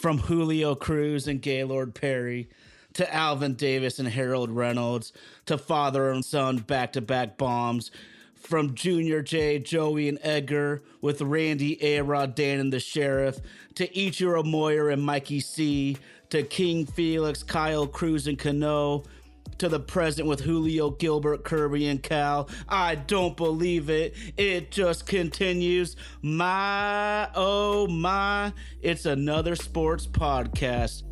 From Julio Cruz and Gaylord Perry to Alvin Davis and Harold Reynolds to father and son back to back bombs. From Junior J, Joey, and Edgar with Randy, A-Rod, Dan, and the Sheriff to Ichiro Moyer and Mikey C to King Felix, Kyle Cruz, and Cano to the present with Julio, Gilbert, Kirby, and Cal. I don't believe it. It just continues. My, oh my, it's another sports podcast.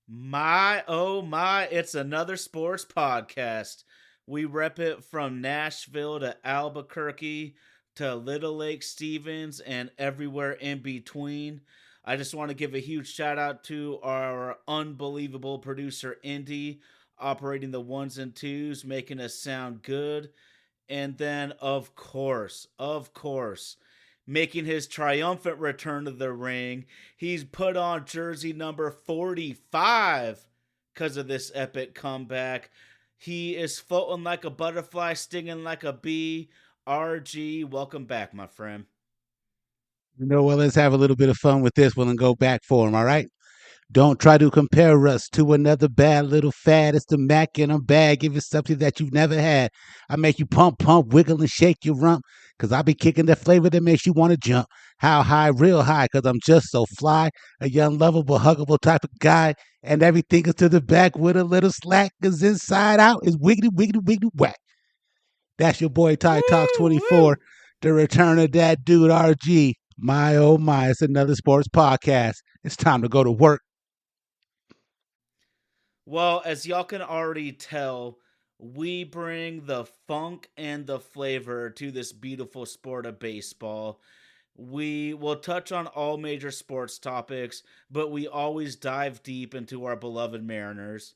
My, oh my, it's another sports podcast. We rep it from Nashville to Albuquerque to Little Lake Stevens and everywhere in between. I just want to give a huge shout out to our unbelievable producer, Indy, operating the ones and twos, making us sound good. And then, of course, making his triumphant return to the ring, he's put on jersey number 45 because of this epic comeback. He is floating like a butterfly, stinging like a bee. RG, welcome back, my friend. Well, let's have a little bit of fun with this one and go back for him, all right? Don't try to compare us to another bad little fad. It's the Mac in a bag. Give it something that you've never had. I make you pump, pump, wiggle, and shake your rump. Cause I be kicking the flavor that makes you want to jump. How high? Real high. Cause I'm just so fly. A young, lovable, huggable type of guy. And everything is to the back with a little slack. Cause inside out is wiggity, wiggity, wiggity, whack. That's your boy Ty Talks Woo, 24. woo. The return of that dude RG. My oh my, it's another sports podcast. It's time to go to work. Well, as y'all can already tell, we bring the funk and the flavor to this beautiful sport of baseball. We will touch on all major sports topics, but we always dive deep into our beloved Mariners.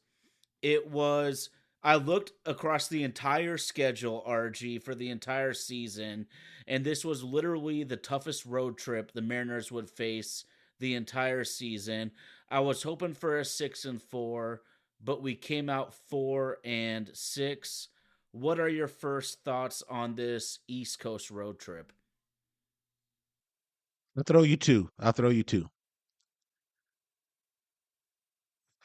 It was I looked across the entire schedule, RG, for the entire season, and this was literally the toughest road trip the Mariners would face the entire season. I was hoping for a 6-4, but we came out 4-6. What are your first thoughts on this East Coast road trip? I'll throw you two. I'll throw you two.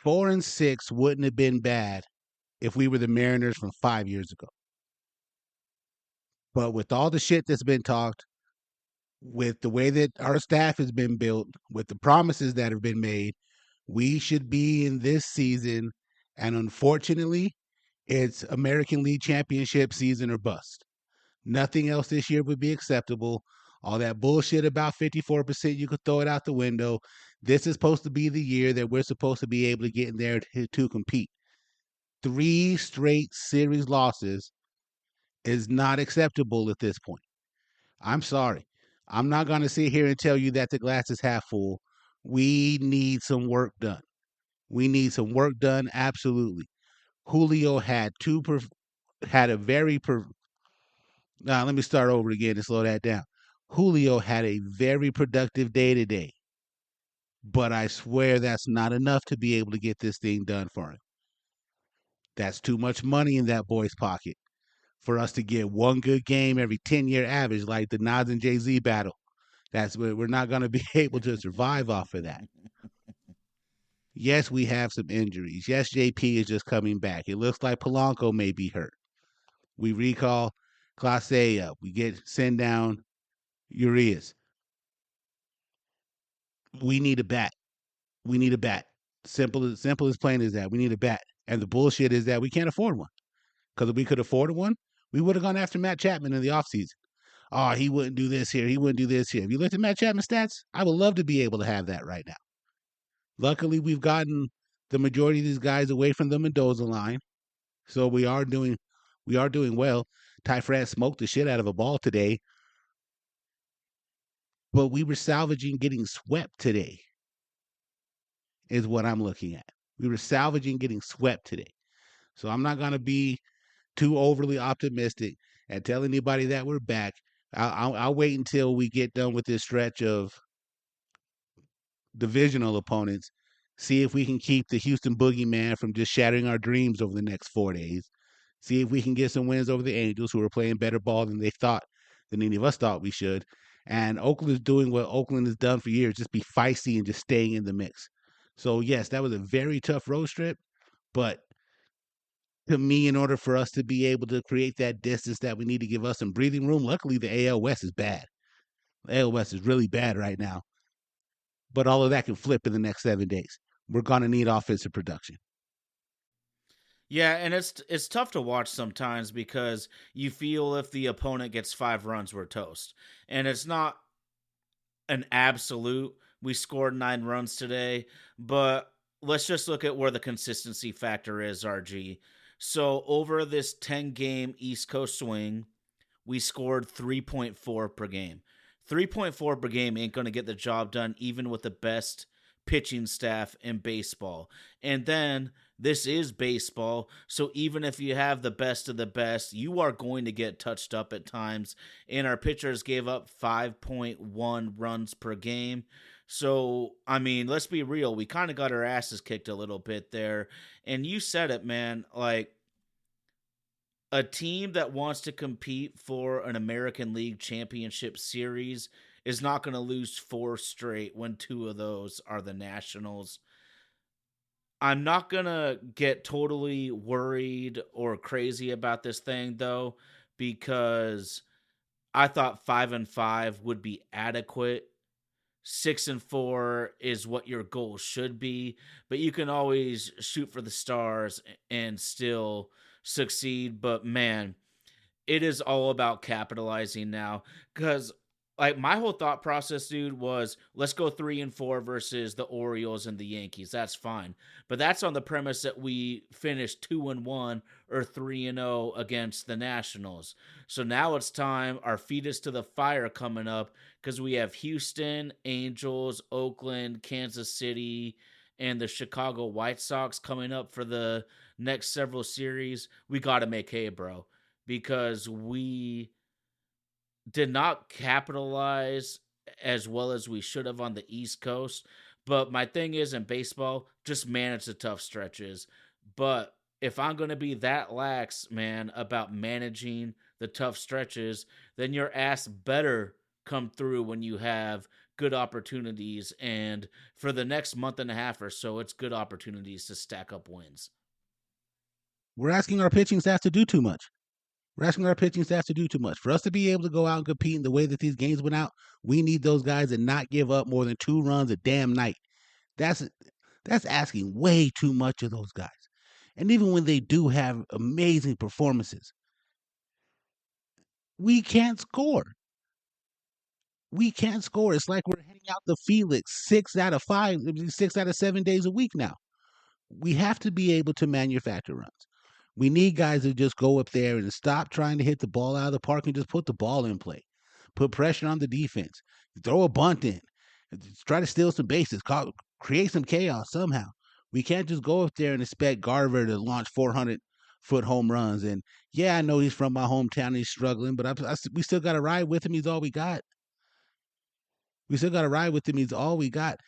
4-6 wouldn't have been bad if we were the Mariners from 5 years ago. But with all the shit that's been talked, with the way that our staff has been built, with the promises that have been made, we should be in this season. And unfortunately, it's American League Championship season or bust. Nothing else this year would be acceptable. All that bullshit about 54%, you could throw it out the window. This is supposed to be the year that we're supposed to be able to get in there to compete. 3 straight series losses is not acceptable at this point. I'm sorry. I'm not going to sit here and tell you that the glass is half full. We need some work done. We need some work done, absolutely. Julio had had a very now let me start over again and slow that down. Julio had a very productive day today, but I swear that's not enough to be able to get this thing done for him. That's too much money in that boy's pocket for us to get one good game every 10-year average like the Nas and Jay-Z battle. That's where we're not going to be able to survive off of that. Yes, we have some injuries. Yes, JP is just coming back. It looks like Polanco may be hurt. We recall Clase up. We send down Urias. We need a bat. We need a bat. Simple as plain as that. We need a bat. And the bullshit is that we can't afford one. Because if we could afford one, we would have gone after Matt Chapman in the offseason. Oh, he wouldn't do this here. He wouldn't do this here. If you looked at Matt Chapman's stats, I would love to be able to have that right now. Luckily, we've gotten the majority of these guys away from the Mendoza line. So we are doing well. Ty France smoked the shit out of a ball today, but we were salvaging getting swept today, is what I'm looking at. We were salvaging getting swept today. So I'm not going to be too overly optimistic and tell anybody that we're back. I'll wait until we get done with this stretch of divisional opponents, see if we can keep the Houston Boogeyman from just shattering our dreams over the next 4 days. See if we can get some wins over the Angels, who are playing better ball than they thought, than any of us thought we should. And Oakland is doing what Oakland has done for years, just be feisty and just staying in the mix. So yes, that was a very tough road trip, but to me, in order for us to be able to create that distance that we need to give us some breathing room, luckily the AL West is bad. The AL West is really bad right now, but all of that can flip in the next 7 days. We're gonna need offensive production. Yeah, and it's tough to watch sometimes because you feel if the opponent gets 5 runs, we're toast, and it's not an absolute. We scored 9 runs today, but let's just look at where the consistency factor is, RG. So over this 10 game East Coast swing, we scored 3.4 per game. 3.4 per game ain't going to get the job done, even with the best pitching staff in baseball. And then this is baseball. So even if you have the best of the best, you are going to get touched up at times. And our pitchers gave up 5.1 runs per game. So, I mean, let's be real. We kind of got our asses kicked a little bit there. And you said it, man. Like, a team that wants to compete for an American League Championship Series is not going to lose 4 straight when 2 of those are the Nationals. I'm not going to get totally worried or crazy about this thing, though, because I thought 5-5 would be adequate. 6-4 is what your goal should be, but you can always shoot for the stars and still succeed. But man, it is all about capitalizing now, because like my whole thought process, dude, was let's go 3-4 versus the Orioles and the Yankees. That's fine, but that's on the premise that we finished 2-1 or 3-0 against the Nationals. So now it's time. Our feet is to the fire coming up because we have Houston, Angels, Oakland, Kansas City, and the Chicago White Sox coming up for the next several series. We got to make hay, bro, because we did not capitalize as well as we should have on the East Coast. But my thing is, in baseball, just manage the tough stretches. But if I'm going to be that lax, man, about managing the tough stretches, then your ass better come through when you have good opportunities. And for the next month and a half or so, it's good opportunities to stack up wins. We're asking our pitching staff to do too much. We're asking our pitching staff to do too much. For us to be able to go out and compete in the way that these games went out, we need those guys to not give up more than 2 runs a damn night. That's that's asking way too much of those guys. And even when they do have amazing performances, we can't score. We can't score. It's like we're heading out the Felix 6 out of 5, 6 out of 7 days a week now. We have to be able to manufacture runs. We need guys to just go up there and stop trying to hit the ball out of the park and just put the ball in play. Put pressure on the defense. Throw a bunt in. Try to steal some bases. Create some chaos somehow. We can't just go up there and expect Garver to launch 400-foot home runs. And yeah, I know he's from my hometown and he's struggling, but we still got to ride with him. He's all we got. We still got to ride with him. He's all we got.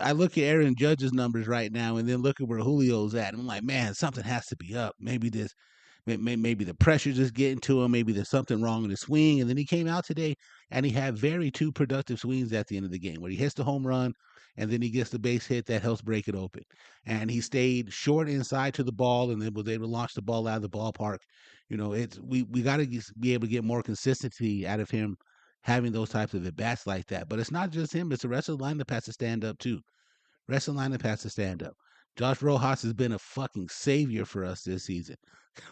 I look at Aaron Judge's numbers right now, and then look at where Julio's at. And I'm like, man, something has to be up. Maybe the pressure's just getting to him. Maybe there's something wrong in the swing. And then he came out today, and he had very two productive swings at the end of the game, where he hits the home run, and then he gets the base hit that helps break it open. And he stayed short inside to the ball, and then was able to launch the ball out of the ballpark. It's we got to be able to get more consistency out of him having those types of at bats like that. But it's not just him; it's the rest of the lineup has to stand up too. Rest of the lineup has to stand up. Josh Rojas has been a fucking savior for us this season.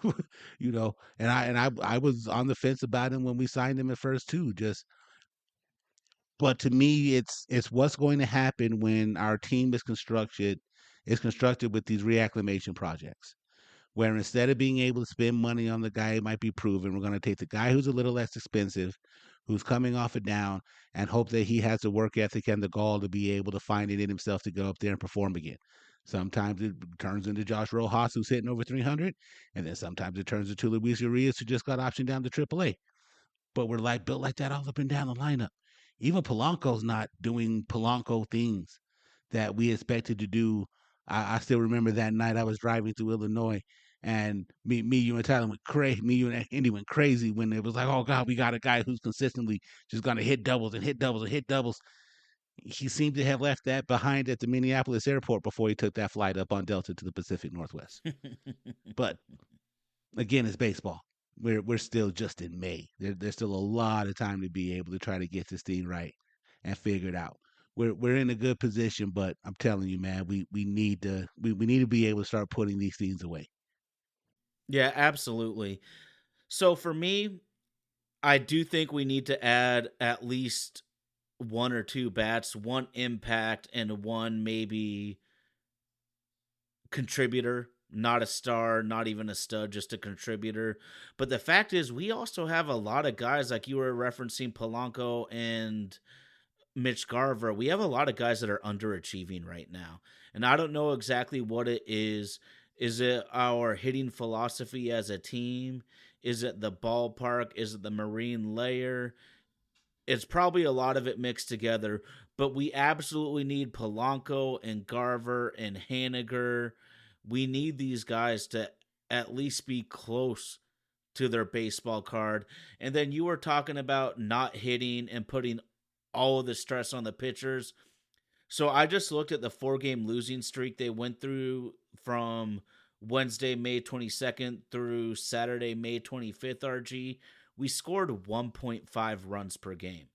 And I was on the fence about him when we signed him at first too. But to me, it's what's going to happen when our team is constructed with these reacclimation projects, where instead of being able to spend money on the guy who might be proven, we're going to take the guy who's a little less expensive, who's coming off a down, and hope that he has the work ethic and the gall to be able to find it in himself to go up there and perform again. Sometimes it turns into Josh Rojas, who's hitting over 300, and then sometimes it turns into Luis Urias, who just got optioned down to AAA. But we're like built like that all up and down the lineup. Even Polanco's not doing Polanco things that we expected to do. I still remember that night I was driving through Illinois, And you, and Tyler went crazy. Me, you, and Indy went crazy when it was like, oh God, we got a guy who's consistently just gonna hit doubles and hit doubles and hit doubles. He seemed to have left that behind at the Minneapolis airport before he took that flight up on Delta to the Pacific Northwest. But again, it's baseball. We're still just in May. There's still a lot of time to be able to try to get this thing right and figure it out. We're in a good position, but I'm telling you, man, we need to we need to be able to start putting these things away. Yeah, absolutely. So for me, I do think we need to add at least one or two bats, one impact and one maybe contributor, not a star, not even a stud, just a contributor. But the fact is, we also have a lot of guys like you were referencing Polanco and Mitch Garver. We have a lot of guys that are underachieving right now. And I don't know exactly what it is. Is it our hitting philosophy as a team? Is it the ballpark? Is it the marine layer? It's probably a lot of it mixed together, but we absolutely need Polanco and Garver and Haniger. We need these guys to at least be close to their baseball card. And then you were talking about not hitting and putting all of the stress on the pitchers. So I just looked at the 4 game losing streak they went through from Wednesday, May 22nd through Saturday, May 25th, RG. We scored 1.5 runs per game.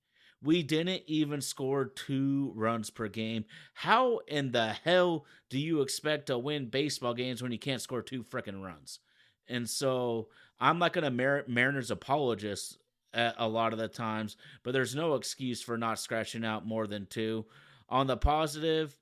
We didn't even score 2 runs per game. How in the hell do you expect to win baseball games when you can't score 2 freaking runs? And so I'm not going to Mariners apologist a lot of the times, but there's no excuse for not scratching out more than 2. On the positive,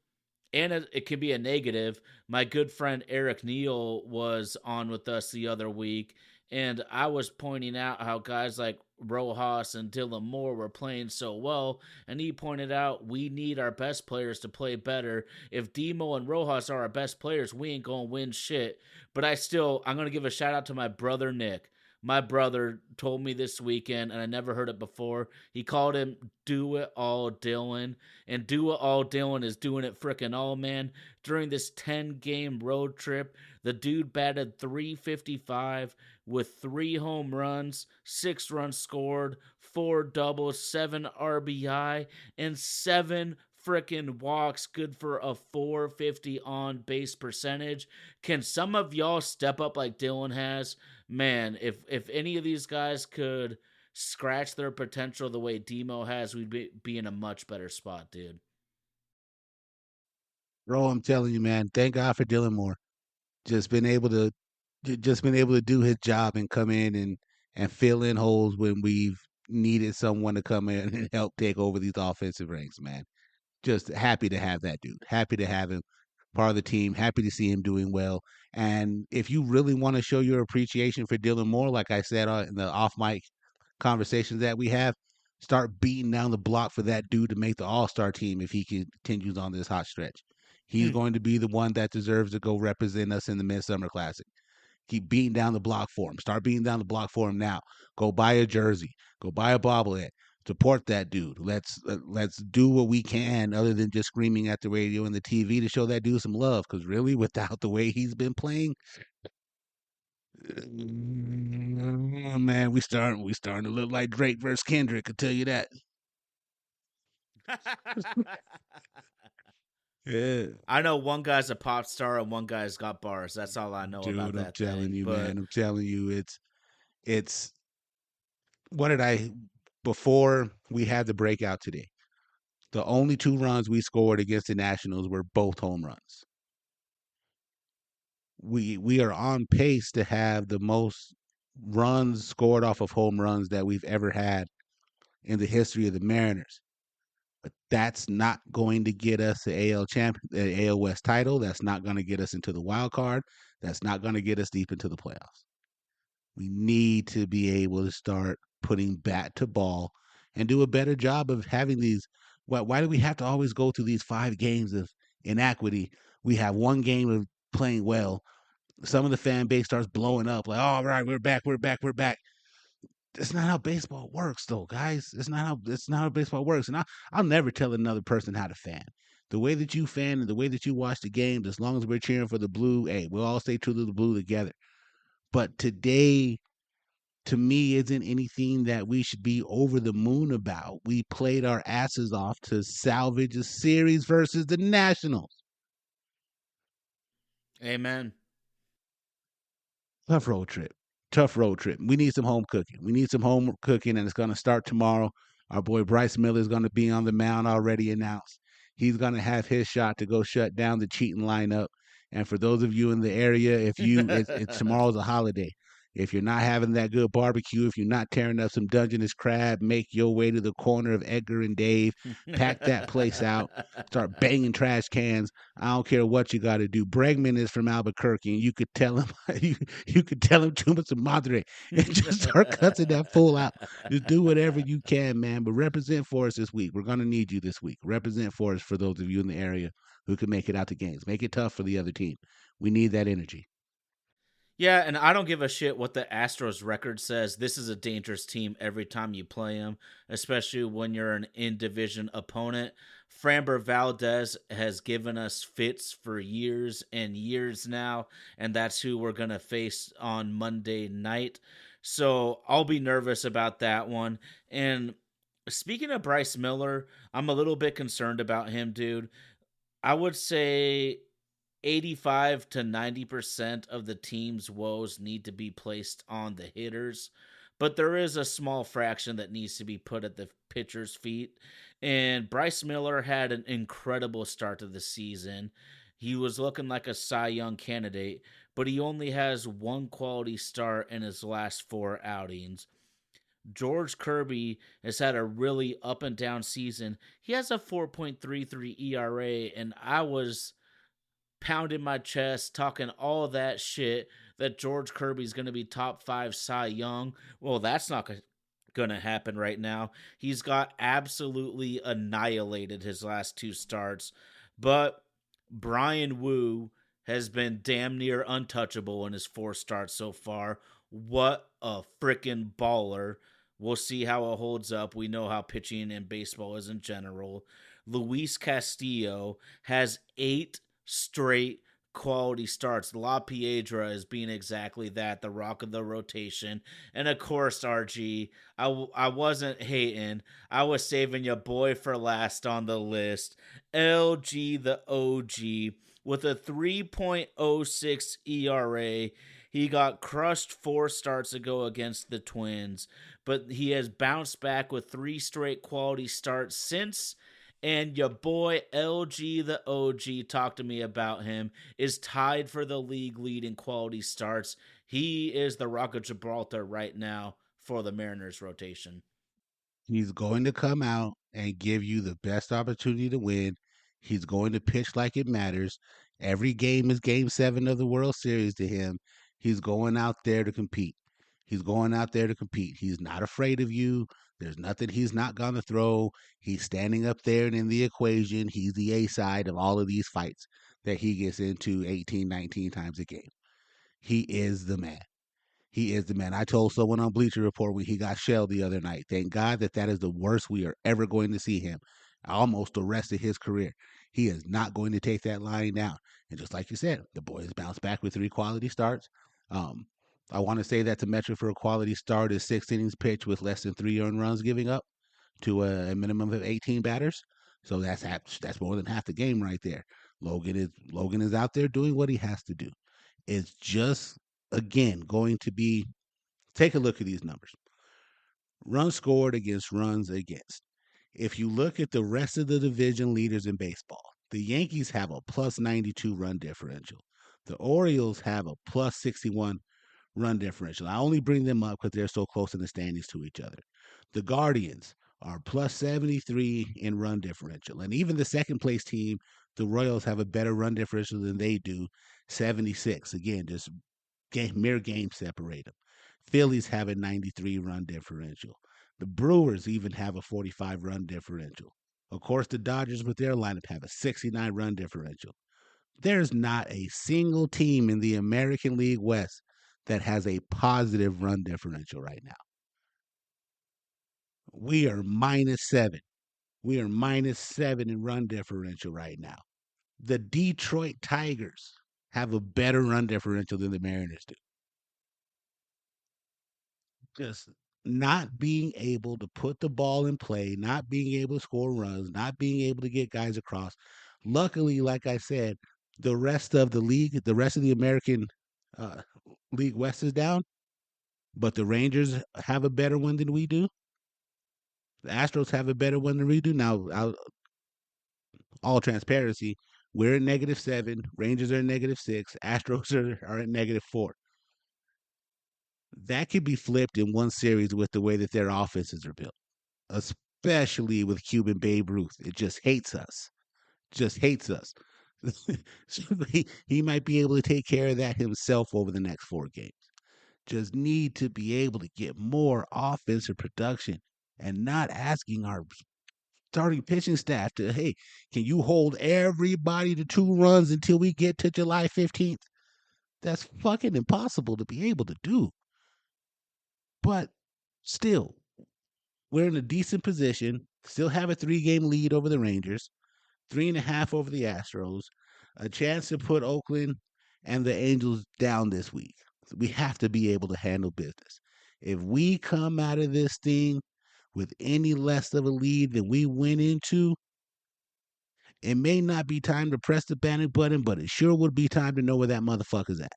and it can be a negative, my good friend Eric Neal was on with us the other week, and I was pointing out how guys like Rojas and Dylan Moore were playing so well, and he pointed out we need our best players to play better. If Demo and Rojas are our best players, we ain't gonna win shit. But I'm gonna give a shout out to my brother Nick. My brother told me this weekend, and I never heard it before. He called him "Do It All Dylan," and "Do It All Dylan" is doing it frickin' all, man. During this 10 game road trip, the dude batted 355 with 3 home runs, 6 runs scored, 4 doubles, 7 RBI, and 7 frickin' walks, good for a 450 on base percentage. Can some of y'all step up like Dylan has? Man, if any of these guys could scratch their potential the way Demo has, we'd be in a much better spot, dude. Bro, I'm telling you, man, thank God for Dylan Moore. Just been able to just been able to do his job and come in and fill in holes when we've needed someone to come in and help take over these offensive ranks, man. Just happy to have that dude. Happy to have him part of the team. Happy to see him doing well. And if you really want to show your appreciation for Dylan Moore, like I said in the off mic conversations that we have, start beating down the block for that dude to make the All Star team if he continues on this hot stretch. He's Mm. going to be the one that deserves to go represent us in the Midsummer Classic. Keep beating down the block for him. Start beating down the block for him now. Go buy a jersey. Go buy a bobblehead. Support that dude. Let's do what we can other than just screaming at the radio and the TV to show that dude some love. Because really, without the way he's been playing, man, we starting to look like Drake versus Kendrick. I tell you that. Yeah, I know one guy's a pop star and one guy's got bars. That's all I know about dude, I'm that telling thing. you, But man. I'm telling you, it's what did I before we had the breakout today. The only 2 runs we scored against the Nationals were both home runs. We are on pace to have the most runs scored off of home runs that we've ever had in the history of the Mariners. But that's not going to get us the AL West title. That's not going to get us into the wild card. That's not going to get us deep into the playoffs. We need to be able to start putting bat to ball and do a better job of having these. Why do we have to always go through these 5 games of inequity? We have 1 game of playing well. Some of the fan base starts blowing up like, "All right, we're back, we're back, we're back." It's not how baseball works, though, guys. It's not how baseball works. And I'll never tell another person how to fan. The way that you fan and the way that you watch the games, as long as we're cheering for the blue, hey, we'll all stay true to the blue together. But today, to me, isn't anything that we should be over the moon about. We played our asses off to salvage a series versus the Nationals. Amen. Tough road trip. Tough road trip. We need some home cooking. We need some home cooking, and it's going to start tomorrow. Our boy Bryce Miller is going to be on the mound already announced. He's going to have his shot to go shut down the cheating lineup. And for those of you in the area, if you it's tomorrow's a holiday. If you're not having that good barbecue, if you're not tearing up some Dungeness crab, make your way to the corner of Edgar and Dave, pack that place out, start banging trash cans. I don't care what you got to do. Bregman is from Albuquerque, and you could tell him you could tell him too much of madre and just start cussing that fool out. Just do whatever you can, man. But represent for us this week. We're gonna need you this week. Represent for us for those of you in the area who can make it out to games. Make it tough for the other team. We need that energy. Yeah, and I don't give a shit what the Astros record says. This is a dangerous team every time you play them, especially when you're an in division opponent. Framber Valdez has given us fits for years and years now, and that's who we're going to face on Monday night. So I'll be nervous about that one. And speaking of Bryce Miller, I'm a little bit concerned about him, dude. I would say 85 to 90% of the team's woes need to be placed on the hitters, but there is a small fraction that needs to be put at the pitcher's feet. And Bryce Miller had an incredible start to the season. He was looking like a Cy Young candidate, but he only has one quality start in his last four outings. George Kirby has had a really up and down season. He has a 4.33 ERA, and I was pounding my chest, talking all that shit that George Kirby's going to be top five Cy Young. Well, that's not going to happen right now. He's got absolutely annihilated his last two starts, but Brian Wu has been damn near untouchable in his four starts so far. What a freaking baller. We'll see how it holds up. We know how pitching in baseball is in general. Luis Castillo has eight straight quality starts. La Piedra is being exactly that, the rock of the rotation. And of course, RG, I wasn't hating. I was saving your boy for last on the list. LG the OG with a 3.06 ERA. He got crushed four starts ago against the Twins, but he has bounced back with three straight quality starts since. And your boy LG the OG, talk to me about him, is tied for the league lead in quality starts. He is the Rock of Gibraltar right now for the Mariners rotation. He's going to come out and give you the best opportunity to win. He's going to pitch like it matters. Every game is game seven of the World Series to him. He's going out there to compete. He's going out there to compete. He's not afraid of you. There's nothing he's not going to throw. He's standing up there and in the equation. He's the A side of all of these fights that he gets into 18, 19 times a game. He is the man. He is the man. I told someone on Bleacher Report when he got shelled the other night, thank God that that is the worst we are ever going to see him. Almost the rest of his career. He is not going to take that line down. And just like you said, the boy has bounced back with three quality starts. Um, I want to say that the metric for a quality start is 6 innings pitched with less than 3 earned runs giving up to a minimum of 18 batters. So that's more than half the game right there. Logan is out there doing what he has to do. It's just again going to be take a look at these numbers. Runs scored against runs against. If you look at the rest of the division leaders in baseball, the Yankees have a plus 92 run differential. The Orioles have a plus 61 run differential. I only bring them up because they're so close in the standings to each other. The Guardians are plus 73 in run differential. And even the second place team, the Royals, have a better run differential than they do, 76. Again, just mere game separate them. Phillies have a 93 run differential. The Brewers even have a 45 run differential. Of course, the Dodgers with their lineup have a 69 run differential. There's not a single team in the American League West that has a positive run differential right now. We are -7. We are -7 in run differential right now. The Detroit Tigers have a better run differential than the Mariners do. Just not being able to put the ball in play, not being able to score runs, not being able to get guys across. Luckily, like I said, the rest of the league, the rest of the American uh, League West is down, but the Rangers have a better one than we do. The Astros have a better one than we do. Now, all transparency, we're at -7. Rangers are at -6. Astros are at -4. That could be flipped in one series with the way that their offenses are built, especially with Cuban Babe Ruth. It just hates us. Just hates us. So he might be able to take care of that himself over the next 4 games. Just need to be able to get more offensive production and not asking our starting pitching staff to, hey, can you hold everybody to 2 runs until we get to July 15th? That's fucking impossible to be able to do. But still, we're in a decent position, still have a 3 game lead over the Rangers, 3.5 over the Astros, a chance to put Oakland and the Angels down this week. We have to be able to handle business. If we come out of this thing with any less of a lead than we went into, it may not be time to press the panic button, but it sure would be time to know where that motherfucker's at.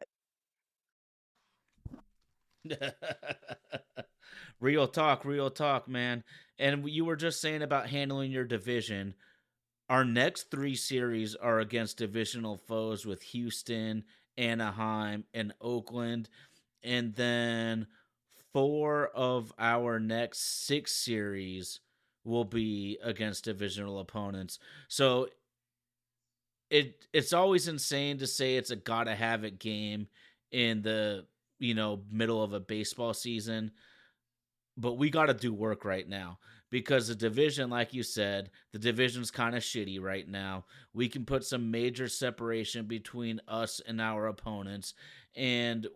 Real talk, man. And you were just saying about handling your division. Our next 3 series are against divisional foes with Houston, Anaheim, and Oakland. And then 4 of our next 6 series will be against divisional opponents. So it's always insane to say it's a gotta have it game in the middle of a baseball season, but we got to do work right now because the division, like you said, the division's kind of shitty right now. We can put some major separation between us and our opponents. And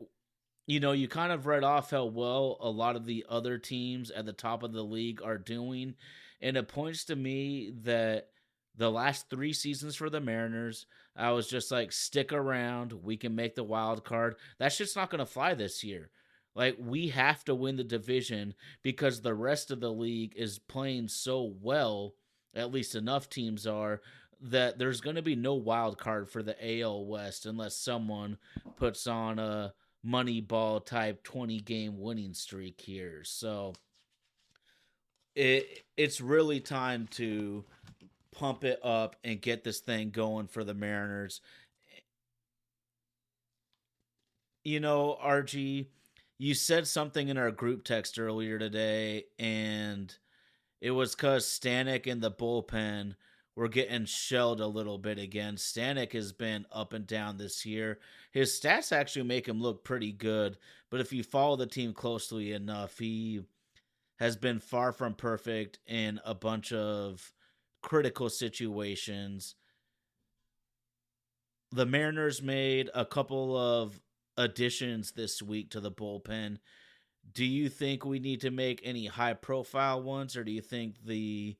you kind of read off how well a lot of the other teams at the top of the league are doing. And it points to me that the last 3 seasons for the Mariners, I was just like, stick around. We can make the wild card. That shit's not going to fly this year. Like, we have to win the division because the rest of the league is playing so well, at least enough teams are, that there's going to be no wild card for the AL West unless someone puts on a Moneyball type 20 game winning streak here. So it's really time to pump it up and get this thing going for the Mariners. RG, you said something in our group text earlier today, and it was because Stanek and the bullpen were getting shelled a little bit again. Stanek has been up and down this year. His stats actually make him look pretty good, but if you follow the team closely enough, he has been far from perfect in a bunch of critical situations. The Mariners made a couple of additions this week to the bullpen. Do you think we need to make any high profile ones, or do you think the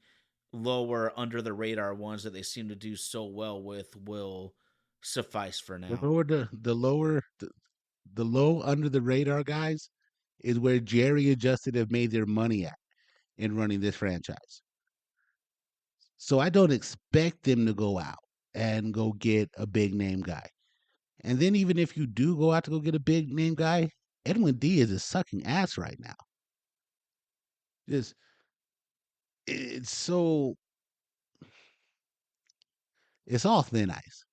lower under the radar ones that they seem to do so well with will suffice for The now? lower the low under the radar guys is where Jerry and Justin have made their money at in running this franchise. So I don't expect them to go out and go get a big name guy. And then even if you do go out to go get a big name guy, Edwin Diaz is sucking ass right now. Just it's so it's all thin ice.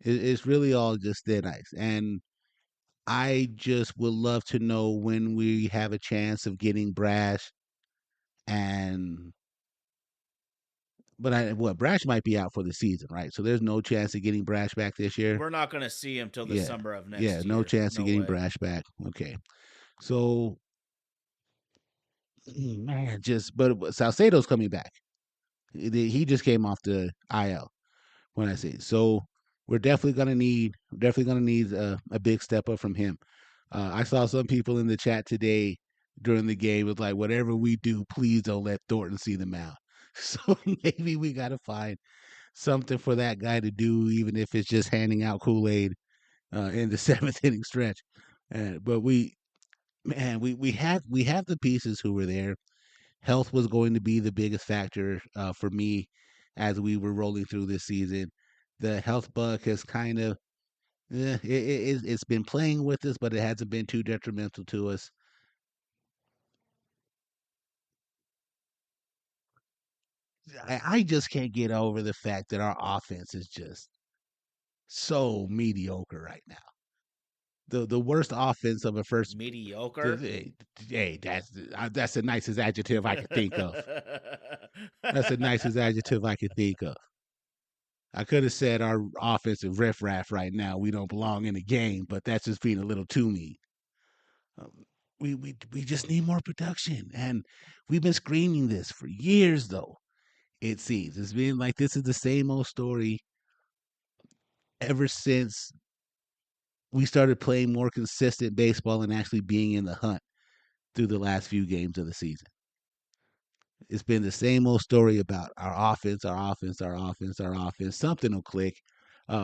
It's really all just thin ice. And I just would love to know when we have a chance of getting Brash and but Brash might be out for the season, right? So there's no chance of getting Brash back this year. We're not going to see him till the Yeah. summer of Yeah, next no year. chance of No getting way. Brash back. Okay. So man, just but Salcedo's coming back. He just came off the IL when I say so. We're definitely gonna need a big step up from him. I saw some people in the chat today during the game was like, whatever we do, please don't let Thornton see the mound. So maybe we got to find something for that guy to do, even if it's just handing out Kool Aid in the 7th inning stretch. But man, we have the pieces who were there. Health was going to be the biggest factor for me as we were rolling through this season. The health bug has kind of it's been playing with us, but it hasn't been too detrimental to us. I just can't get over the fact that our offense is just so mediocre right now. The worst offense of a first. Mediocre. Hey, that's the nicest adjective I could think of. That's the nicest adjective I could think of. I could have said our offensive riffraff right now. We don't belong in the game, but that's just being a little too mean. Um, we just need more production, and we've been screaming this for years. Though it seems it's been like this is the same old story ever since we started playing more consistent baseball and actually being in the hunt through the last few games of the season. It's been the same old story about our offense, our offense, our offense, our offense. Something will click.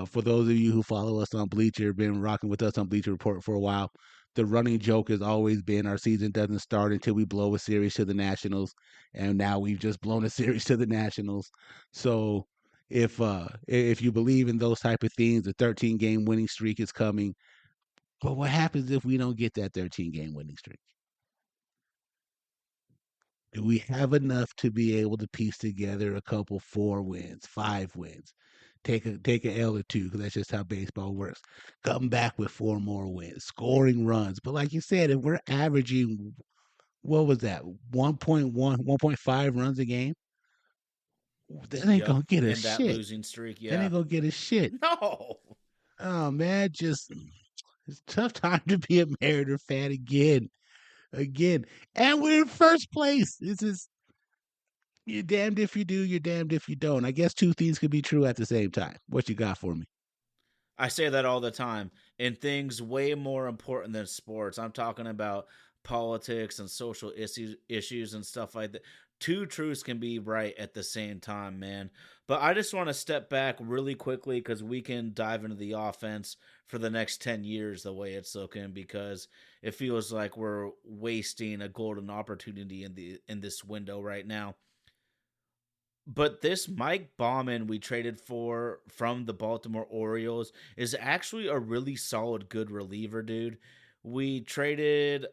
For those of you who follow us on Bleacher, been rocking with us on Bleacher Report for a while, the running joke has always been our season doesn't start until we blow a series to the Nationals, and now we've just blown a series to the Nationals. So if you believe in those type of things, the 13 game winning streak is coming. But what happens if we don't get that 13 game winning streak? Do we have enough to be able to piece together a couple 4 wins, 5 wins, take a L or two because that's just how baseball works. Come back with 4 more wins, scoring runs. But like you said, if we're averaging what was that 1.1, 1.5 runs a game, that ain't Yep. gonna get us In that shit. losing streak, That yeah. ain't gonna get us shit. No. Oh man, just it's a tough time to be a Mariner fan again, and we're in first place. This is you're damned if you do, you're damned if you don't. I guess two things could be true at the same time. What you got for me? I say that all the time. In things way more important than sports. I'm talking about politics and social issues and stuff like that. Two truths can be right at the same time, man. But I just want to step back really quickly because we can dive into the offense for the next 10 years the way it's looking because it feels like we're wasting a golden opportunity in this window right now. But this Mike Bauman we traded for from the Baltimore Orioles is actually a really solid, good reliever, dude. We traded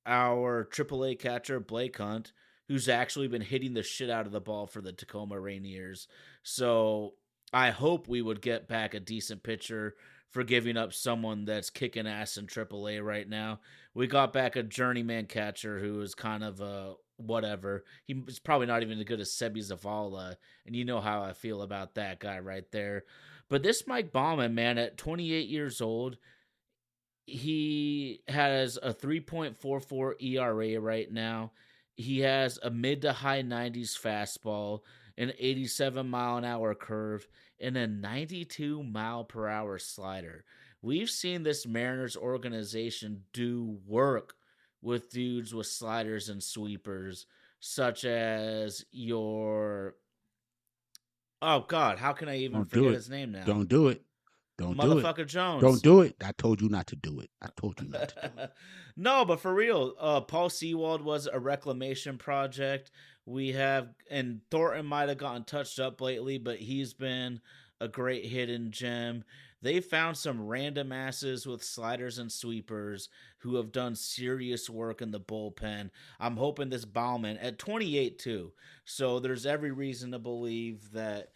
our AAA catcher, Blake Hunt, who's actually been hitting the shit out of the ball for the Tacoma Rainiers. So I hope we would get back a decent pitcher for giving up someone that's kicking ass in AAA right now. We got back a journeyman catcher who is kind of a whatever. He's probably not even as good as Sebi Zavala, and you know how I feel about that guy right there. But this Mike Bauman, man, at 28 years old, he has a 3.44 ERA right now. He has a mid to high 90s fastball, an 87 mile an hour curve, and a 92 mph slider. We've seen this Mariners organization do work with dudes with sliders and sweepers, such as your. Oh, God, how can I even Don't do forget it. his name now? Don't do it. Don't do it. Motherfucker Don't Jones. do it. I told you not to do it. I told you not to do it. No, but for real, Paul Sewald was a reclamation project. We have, and Thornton might have gotten touched up lately, but he's been a great hidden gem. They found some random asses with sliders and sweepers who have done serious work in the bullpen. I'm hoping this Bauman at 28 too. So there's every reason to believe that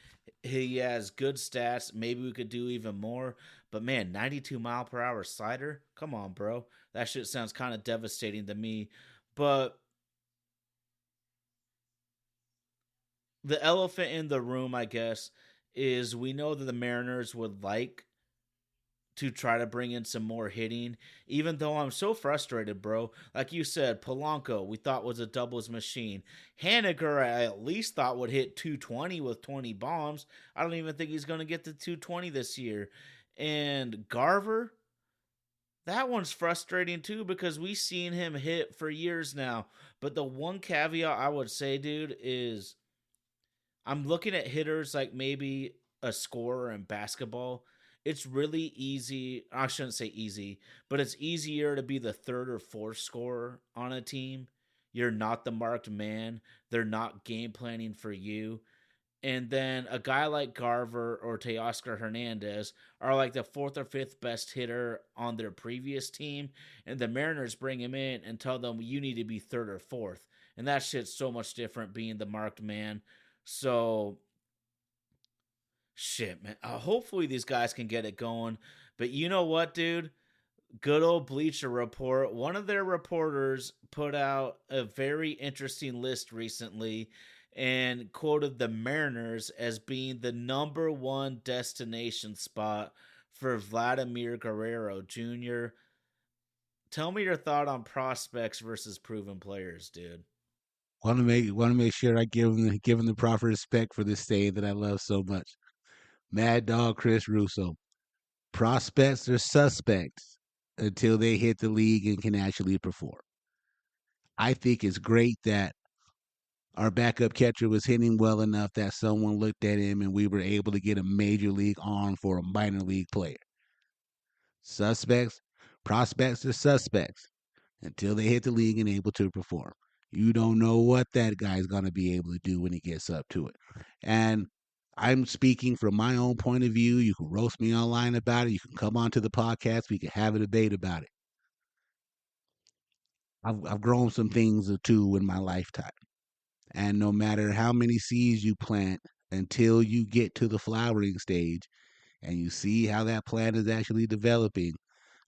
he has good stats. Maybe we could do even more. But man, 92 mph slider? Come on, bro. That shit sounds kind of devastating to me. But the elephant in the room, I guess, is we know that the Mariners would like to try to bring in some more hitting, even though I'm so frustrated, bro. Like you said, Polanco, we thought was a doubles machine. Haniger, I at least thought would hit 220 with 20 bombs. I don't even think he's going to get to 220 this year. And Garver, that one's frustrating too because we've seen him hit for years now. But the one caveat I would say, dude, is I'm looking at hitters like maybe a scorer in basketball. it's really easy. I shouldn't say easy, but it's easier to be the third or fourth scorer on a team. You're not the marked man. They're not game planning for you. And then a guy like Garver or Teoscar Hernandez are like the fourth or fifth best hitter on their previous team. And the Mariners bring him in and tell them you need to be third or fourth. And that shit's so much different being the marked man. So shit, man. Hopefully these guys can get it going. But you know what, dude? Good old Bleacher Report. One of their reporters put out a very interesting list recently and quoted the Mariners as being the number one destination spot for Vladimir Guerrero Jr. Tell me your thought on prospects versus proven players, dude. Want to make sure I give him the proper respect for this saying that I love so much. Mad Dog Chris Russo. Prospects are suspects until they hit the league and can actually perform. I think it's great that our backup catcher was hitting well enough that someone looked at him and we were able to get a major league arm for a minor league player. Suspects, prospects are suspects until they hit the league and able to perform. You don't know what that guy's going to be able to do when he gets up to it. And I'm speaking from my own point of view. You can roast me online about it. You can come onto the podcast. We can have a debate about it. I've grown some things or two in my lifetime. And no matter how many seeds you plant until you get to the flowering stage and you see how that plant is actually developing,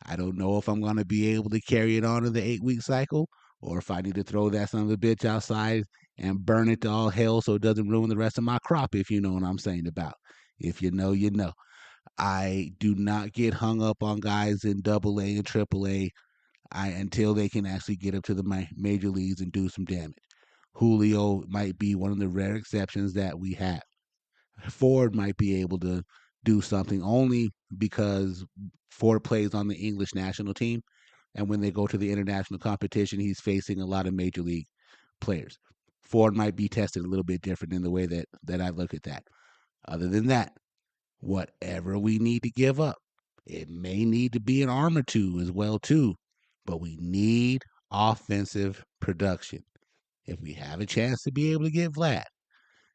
I don't know if I'm going to be able to carry it on in the 8 week cycle or if I need to throw that son of a bitch outside and burn it to all hell so it doesn't ruin the rest of my crop, if you know what I'm saying about. If you know, you know. I do not get hung up on guys in double A and triple A until they can actually get up to the major leagues and do some damage. Julio might be one of the rare exceptions that we have. Ford might be able to do something only because Ford plays on the English national team. And when they go to the international competition, he's facing a lot of major league players. Ford might be tested a little bit different in the way that I look at that. Other than that, whatever we need to give up, it may need to be an arm or two as well too, but we need offensive production. If we have a chance to be able to get Vlad,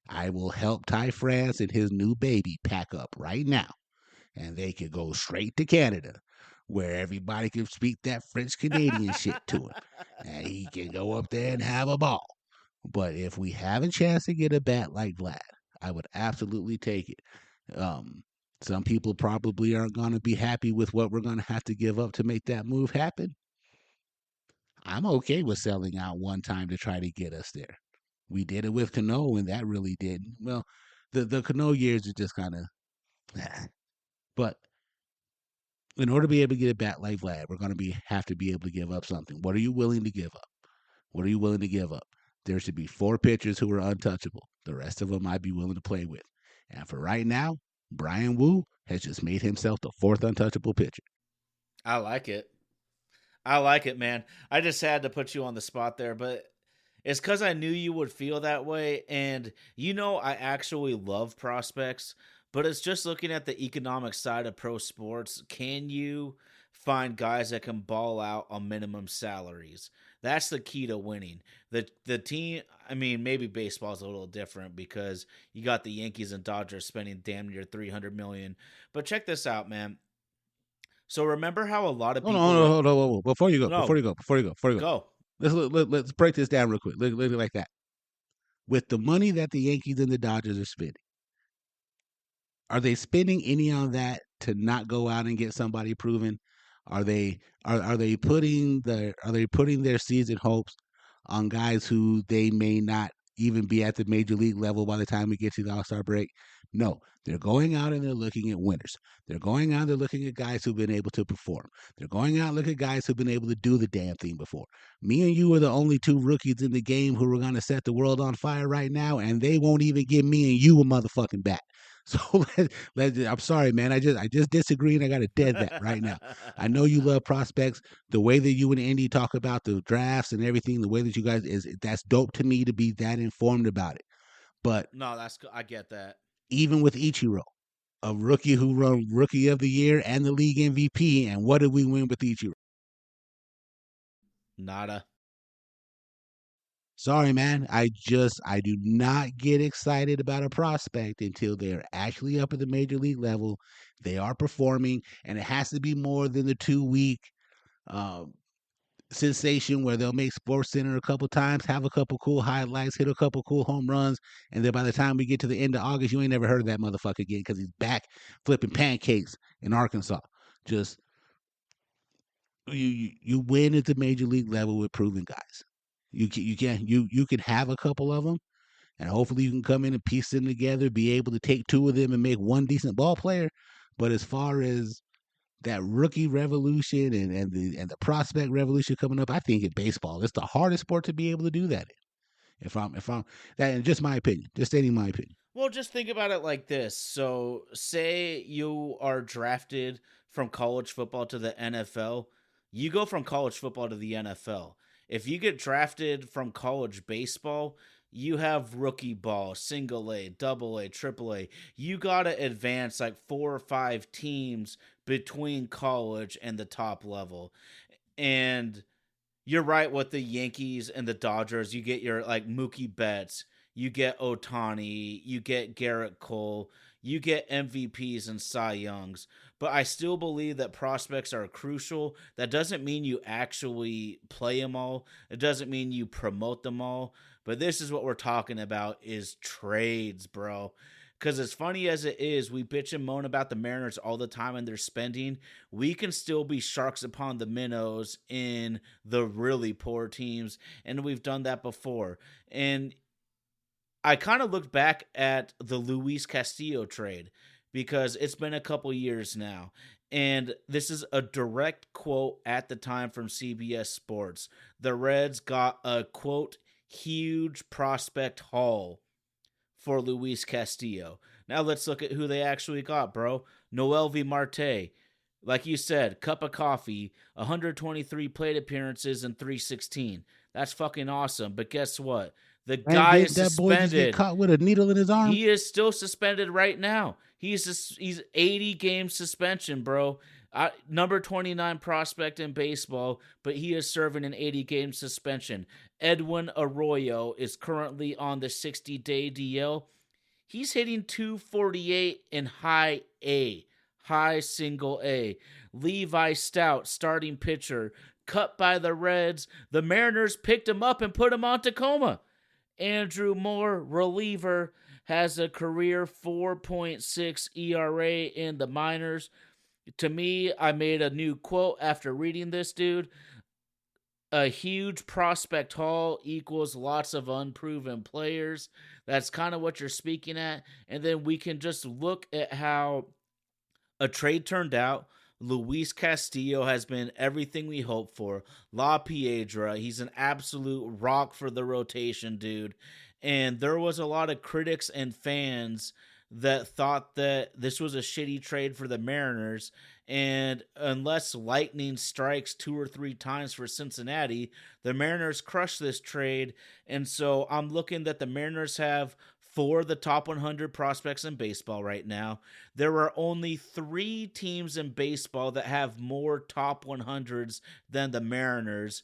I will help Ty France and his new baby pack up right now, and they could go straight to Canada, where everybody can speak that French Canadian shit to him, and he can go up there and have a ball. But if we have a chance to get a bat like Vlad, I would absolutely take it. Um, some people probably aren't going to be happy with what we're going to have to give up to make that move happen. I'm okay with selling out one time to try to get us there. We did it with Cano, and that really did well. The Cano years are just kind of, but in order to be able to get a bat like Vlad, we're going to be have to be able to give up something. What are you willing to give up? What are you willing to give up? There should be 4 pitchers who are untouchable. The rest of them I'd be willing to play with. And for right now, Brian Wu has just made himself the fourth untouchable pitcher. I like it. I like it, man. I just had to put you on the spot there, but it's because I knew you would feel that way. And I actually love prospects, but it's just looking at the economic side of pro sports. Can you find guys that can ball out on minimum salaries? That's the key to winning. The team, I mean, maybe baseball's a little different because you got the Yankees and Dodgers spending damn near 300 million. But check this out, man. So remember how a lot of Hold on, people went, hold on, hold on. Before you go, before no, you go, before you go, before you go. go. Let's break this down real quick. Look like that. With the money that the Yankees and the Dodgers are spending, are they spending any on that to not go out and get somebody proven? Are they putting their season hopes on guys who they may not even be at the major league level by the time we get to the All-Star break? No, they're going out and they're looking at winners. They're going out, they're looking at guys who've been able to perform. They're going out and looking at guys who've been able to do the damn thing before. Me and you are the only two rookies in the game who are going to set the world on fire right now, and they won't even give me and you a motherfucking bat. So I'm sorry, man. I just disagree, and I got to dead that right now. I know you love prospects. The way that you and Andy talk about the drafts and everything, the way that you guys that's dope to me to be that informed about it. But No, I get that. even with Ichiro. A rookie who won Rookie of the Year and the league MVP. And what did we win with Ichiro? Nada. Sorry, man. I do not get excited about a prospect until they're actually up at the major league level. They are performing, and it has to be more than the 2 week uh, sensation where they'll make Sports Center a couple times, have a couple cool highlights, hit a couple cool home runs, and then by the time we get to the end of August, you ain't never heard of that motherfucker again because he's back flipping pancakes in Arkansas. Just you win at the major league level with proven guys. You can have a couple of them, and hopefully you can come in and piece them together, be able to take two of them and make one decent ball player. But as far as that rookie revolution and the prospect revolution coming up, I think in baseball, it's the hardest sport to be able to do that in. If I'm that, and just my opinion, just stating my opinion. Well, just think about it like this. So, say you are drafted from college football to the NFL, you go from college football to the NFL. If you get drafted from college baseball, you have rookie ball, single A, double A, triple A. You got to advance like 4 or 5 teams between college and the top level. And you're right with the Yankees and the Dodgers. You get your like Mookie Betts, you get Otani, you get Garrett Cole, you get MVPs and Cy Youngs. But I still believe that prospects are crucial. That doesn't mean you actually play them all. It doesn't mean you promote them all. But this is what we're talking about is trades, bro. Because as funny as it is, we bitch and moan about the Mariners all the time and their spending. We can still be sharks upon the minnows in the really poor teams, and we've done that before. And I kind of looked back at the Luis Castillo trade because it's been a couple years now. And this is a direct quote at the time from CBS Sports. The Reds got a quote, huge prospect haul for Luis Castillo. Now let's look at who they actually got, bro. Noel V. Marte. Like you said, cup of coffee, 123 plate appearances and 316. That's fucking awesome. But guess what? The And guy is didn't that boy just get suspended. caught with a needle in his arm? He is still suspended right now. He's 80 game suspension, bro. Number 29 prospect in baseball, but he is serving an 80 game suspension. Edwin Arroyo is currently on the 60-day DL. He's hitting 248 in high A, high single A. Levi Stout, starting pitcher, cut by the Reds. The Mariners picked him up and put him on Tacoma. Andrew Moore, reliever, has a career 4.6 ERA in the minors. To me, I made a new quote after reading this, dude. A huge prospect haul equals lots of unproven players. That's kind of what you're speaking at. And then we can just look at how a trade turned out. Luis Castillo has been everything we hoped for. La Piedra, he's an absolute rock for the rotation, dude. And there was a lot of critics and fans that thought that this was a shitty trade for the Mariners. And unless lightning strikes 2 or 3 times for Cincinnati, the Mariners crush this trade. And so I'm looking that the Mariners have four of the top 100 prospects in baseball right now. There are only 3 teams in baseball that have more top 100s than the Mariners.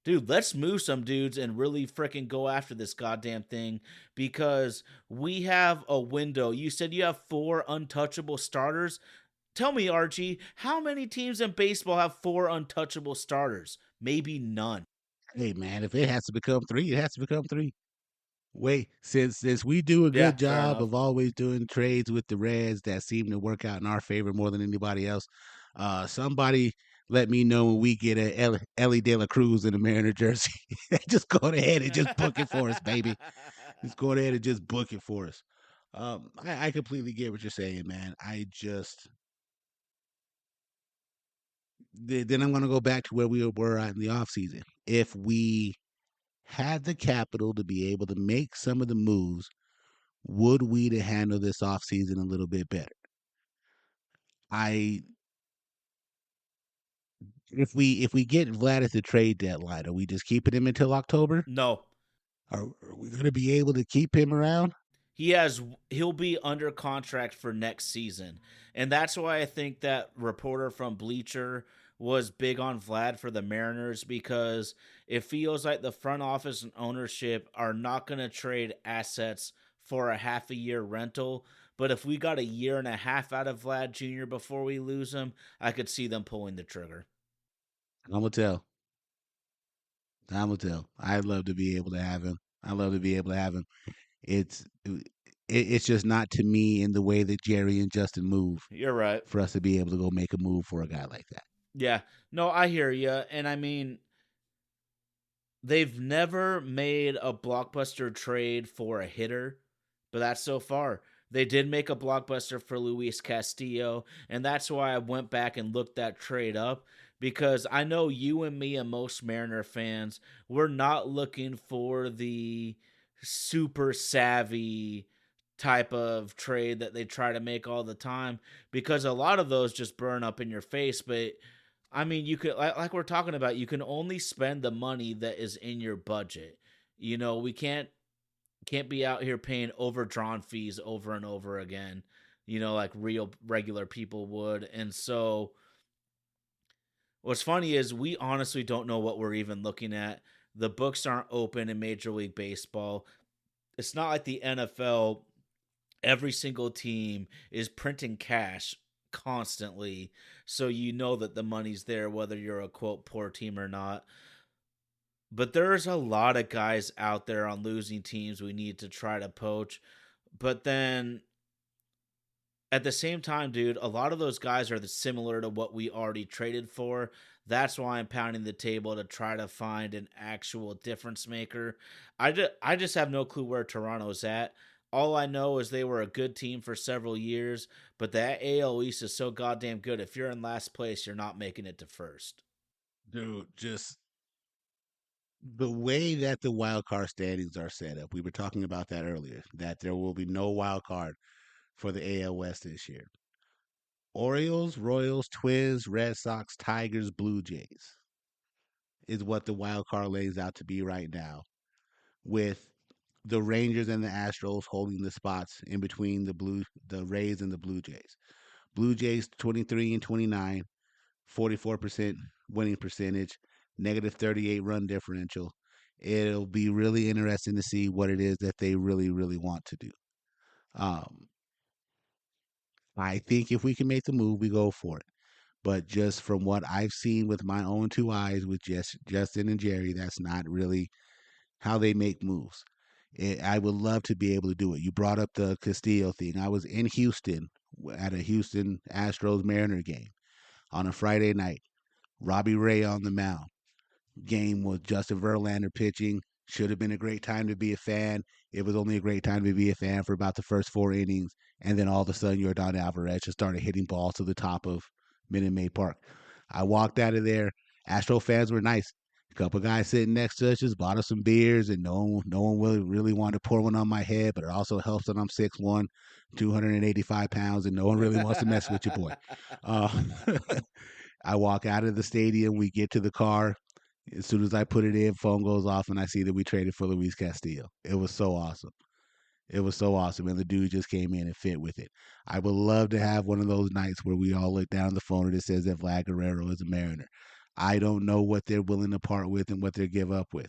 Dude, let's move some dudes and really freaking go after this goddamn thing because we have a window. You said you have 4 untouchable starters. Tell me, Archie, how many teams in baseball have 4 untouchable starters? Maybe none. Hey man, if it has to become three, it has to become three. Wait, since we do a Yeah, good fair job enough. of always doing trades with the Reds that seem to work out in our favor more than anybody else, somebody let me know when we get a Ellie De La Cruz in a Mariner jersey. Just go ahead and just book it for us, baby. Just go ahead and just book it for us. I completely get what you're saying, man. Then I'm gonna go back to where we were at in the off season. If we had the capital to be able to make some of the moves, would we to handle this offseason a little bit better? I if we get Vlad at the trade deadline, are we just keeping him until October? No. Are we going to be able to keep him around? he'll be under contract for next season. And that's why I think that reporter from Bleacher was big on Vlad for the Mariners, because it feels like the front office and ownership are not going to trade assets for a half a year rental. But if we got a year and a half out of Vlad Jr. before we lose him, I could see them pulling the trigger. I'm gonna tell. I'm gonna tell. I'd love to be able to have him. I love to be able to have him. It's just not to me in the way that Jerry and Justin move You're right. for us to be able to go make a move for a guy like that. Yeah. No, I hear you. And I mean, they've never made a blockbuster trade for a hitter, but that's so far. They did make a blockbuster for Luis Castillo, and that's why I went back and looked that trade up, because I know you and me and most Mariner fans, we're not looking for the super savvy type of trade that they try to make all the time, because a lot of those just burn up in your face. But I mean, you could, like we're talking about, you can only spend the money that is in your budget. You know, we can't be out here paying overdrawn fees over and over again, you know, like real regular people would. And so what's funny is we honestly don't know what we're even looking at. The books aren't open in Major League Baseball. It's not like the NFL. Every single team is printing cash constantly, so you know that the money's there whether you're a quote poor team or not. But there's a lot of guys out there on losing teams we need to try to poach. But then at the same time, dude, a lot of those guys are similar to what we already traded for. That's why I'm pounding the table to try to find an actual difference maker. I just have no clue where Toronto's at. All I know is they were a good team for several years, but that AL East is so goddamn good. If you're in last place, you're not making it to first. Dude, just the way that the wild card standings are set up. We were talking about that earlier, that there will be no wild card for the AL West this year. Orioles, Royals, Twins, Red Sox, Tigers, Blue Jays is what the wild card lays out to be right now, with the Rangers and the Astros holding the spots in between the Rays and the Blue Jays. Blue Jays 23 and 29, 44% winning percentage, negative 38 run differential. It'll be really interesting to see what it is that they really, really want to do. Um, I think if we can make the move, we go for it. But just from what I've seen with my own two eyes with Justin and Jerry, that's not really how they make moves. I would love to be able to do it. You brought up the Castillo thing. I was in Houston at a Houston Astros Mariner game on a Friday night. Robbie Ray on the mound. Game with Justin Verlander pitching. Should have been a great time to be a fan. It was only a great time to be a fan for about the first 4 innings, and then all of a sudden, Yordan Alvarez just started hitting balls to the top of Minute Maid Park. I walked out of there. Astro fans were nice. A couple guys sitting next to us just bought us some beers, and no one really wanted to pour one on my head, but it also helps that I'm 6'1", 285 pounds, and no one really wants to mess with your boy. Uh, I walk out of the stadium. We get to the car. As soon as I put it in, phone goes off, and I see that we traded for Luis Castillo. It was so awesome. It was so awesome, and the dude just came in and fit with it. I would love to have one of those nights where we all look down the phone and it says that Vlad Guerrero is a Mariner. I don't know what they're willing to part with and what they give up with.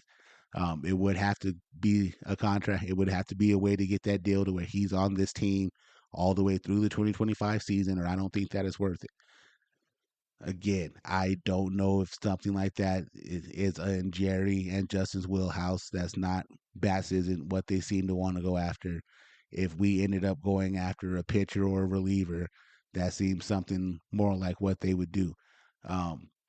It would have to be a contract. It would have to be a way to get that deal to where he's on this team all the way through the 2025 season, or I don't think that is worth it. Again, I don't know if something like that is in Jerry and Justin's wheelhouse. That's not Bats isn't what they seem to want to go after. If we ended up going after a pitcher or a reliever, that seems something more like what they would do.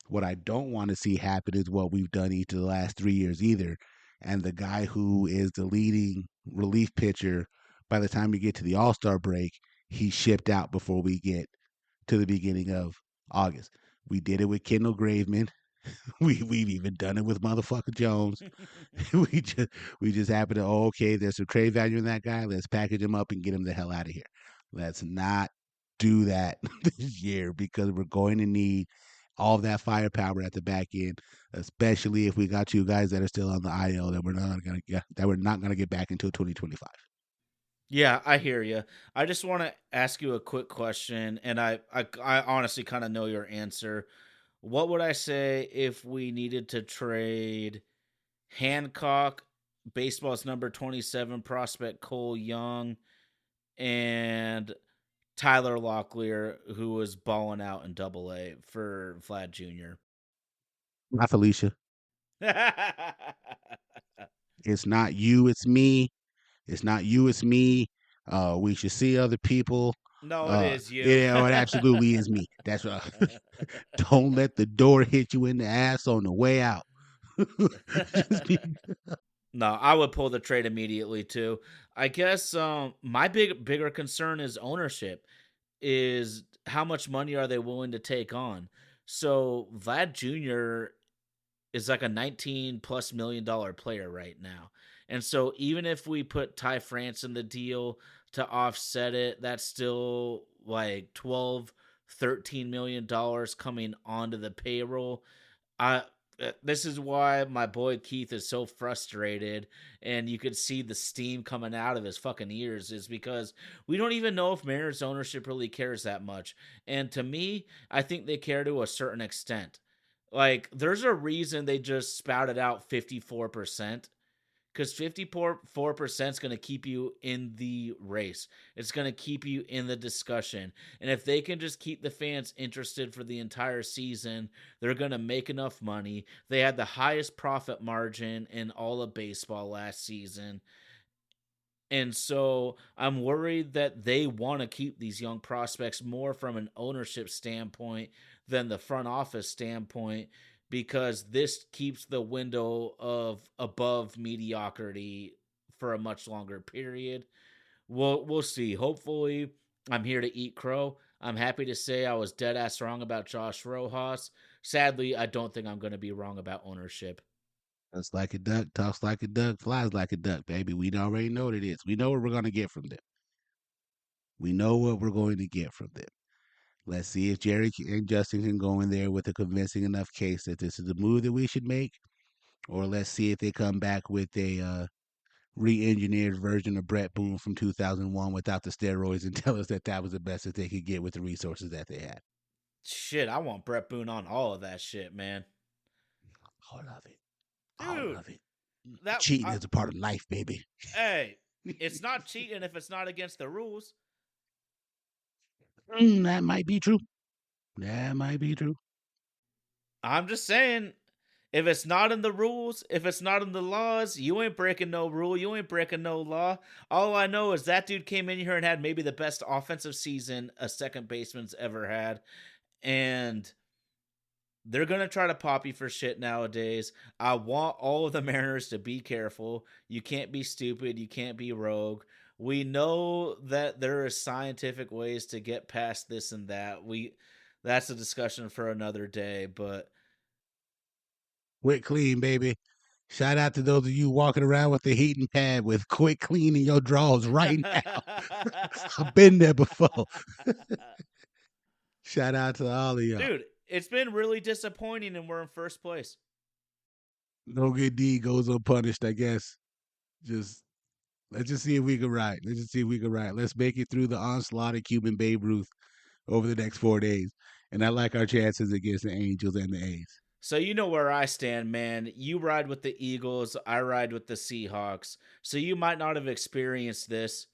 What I don't want to see happen is what we've done each of the last 3 years either. And the guy who is the leading relief pitcher, by the time we get to the All Star break, he's shipped out before we get to the beginning of August. We did it with Kendall Graveman. We've even done it with motherfucker Jones. we just we just happen to okay, there's some trade value in that guy. Let's package him up and get him the hell out of here. Let's not do that this year because we're going to need all of that firepower at the back end, especially if we got two guys that are still on the IL that we're not gonna get back until 2025. Yeah, I hear you. I just want to ask you a quick question, and I honestly kind of know your answer. What would I say if we needed to trade Hancock, baseball's number 27 prospect Cole Young, and Tyler Locklear, who was balling out in Double A for Vlad Jr.? Not Felicia. It's not you, it's me. It's not you, it's me. We should see other people. No, it is you. It absolutely is me. That's right. Don't let the door hit you in the ass on the way out. Just be, No, I would pull the trade immediately too. I guess my bigger concern is ownership. Is how much money are they willing to take on? So Vlad Jr. is like a 19 plus $1 million player right now. And so even if we put Ty France in the deal to offset it, that's still like 12, $13 million coming onto the payroll. I This is why my boy Keith is so frustrated, and you could see the steam coming out of his fucking ears, is because we don't even know if Mariners ownership really cares that much. And to me, I think they care to a certain extent. Like, there's a reason they just spouted out 54%, because 54% is going to keep you in the race. It's going to keep you in the discussion. And if they can just keep the fans interested for the entire season, they're going to make enough money. They had the highest profit margin in all of baseball last season. And so I'm worried that they want to keep these young prospects more from an ownership standpoint than the front office standpoint, because this keeps the window of above mediocrity for a much longer period. We'll see. Hopefully, I'm here to eat crow. I'm happy to say I was dead ass wrong about Josh Rojas. Sadly, I don't think I'm going to be wrong about ownership. Just like a duck, talks like a duck, flies like a duck, baby. We already know what it is. We know what we're going to get from them. We know what we're going to get from them. Let's see if Jerry and Justin can go in there with a convincing enough case that this is the move that we should make, or let's see if they come back with a re-engineered version of Brett Boone from 2001 without the steroids and tell us that that was the best that they could get with the resources that they had. Shit, I want Brett Boone on all of that shit, man. All of it. All Dude, of it. that Cheating is a part of life, baby. hey, it's not cheating if it's not against the rules. That might be true. That might be true. I'm just saying, if it's not in the rules, if it's not in the laws, you ain't breaking no rule, you ain't breaking no law. All I know is that dude came in here and had maybe the best offensive season a second baseman's ever had, and they're gonna try to pop you for shit nowadays. I want all of the Mariners to be careful. You can't be stupid. You can't be rogue. We know that there are scientific ways to get past this and that. That's a discussion for another day. But Quick clean, baby. Shout out to those of you walking around with the heating pad with quick clean in your drawers right now. I've been there before. Shout out to all of y'all. dude, it's been really disappointing, and we're in first place. No good deed goes unpunished, I guess. Just let's just see if we can ride. Let's just see if we can ride. Let's make it through the onslaught of Cuban Babe Ruth over the next 4 days. And I like our chances against the Angels and the A's. So you know where I stand, man. You ride with the Eagles, I ride with the Seahawks. So you might not have experienced this.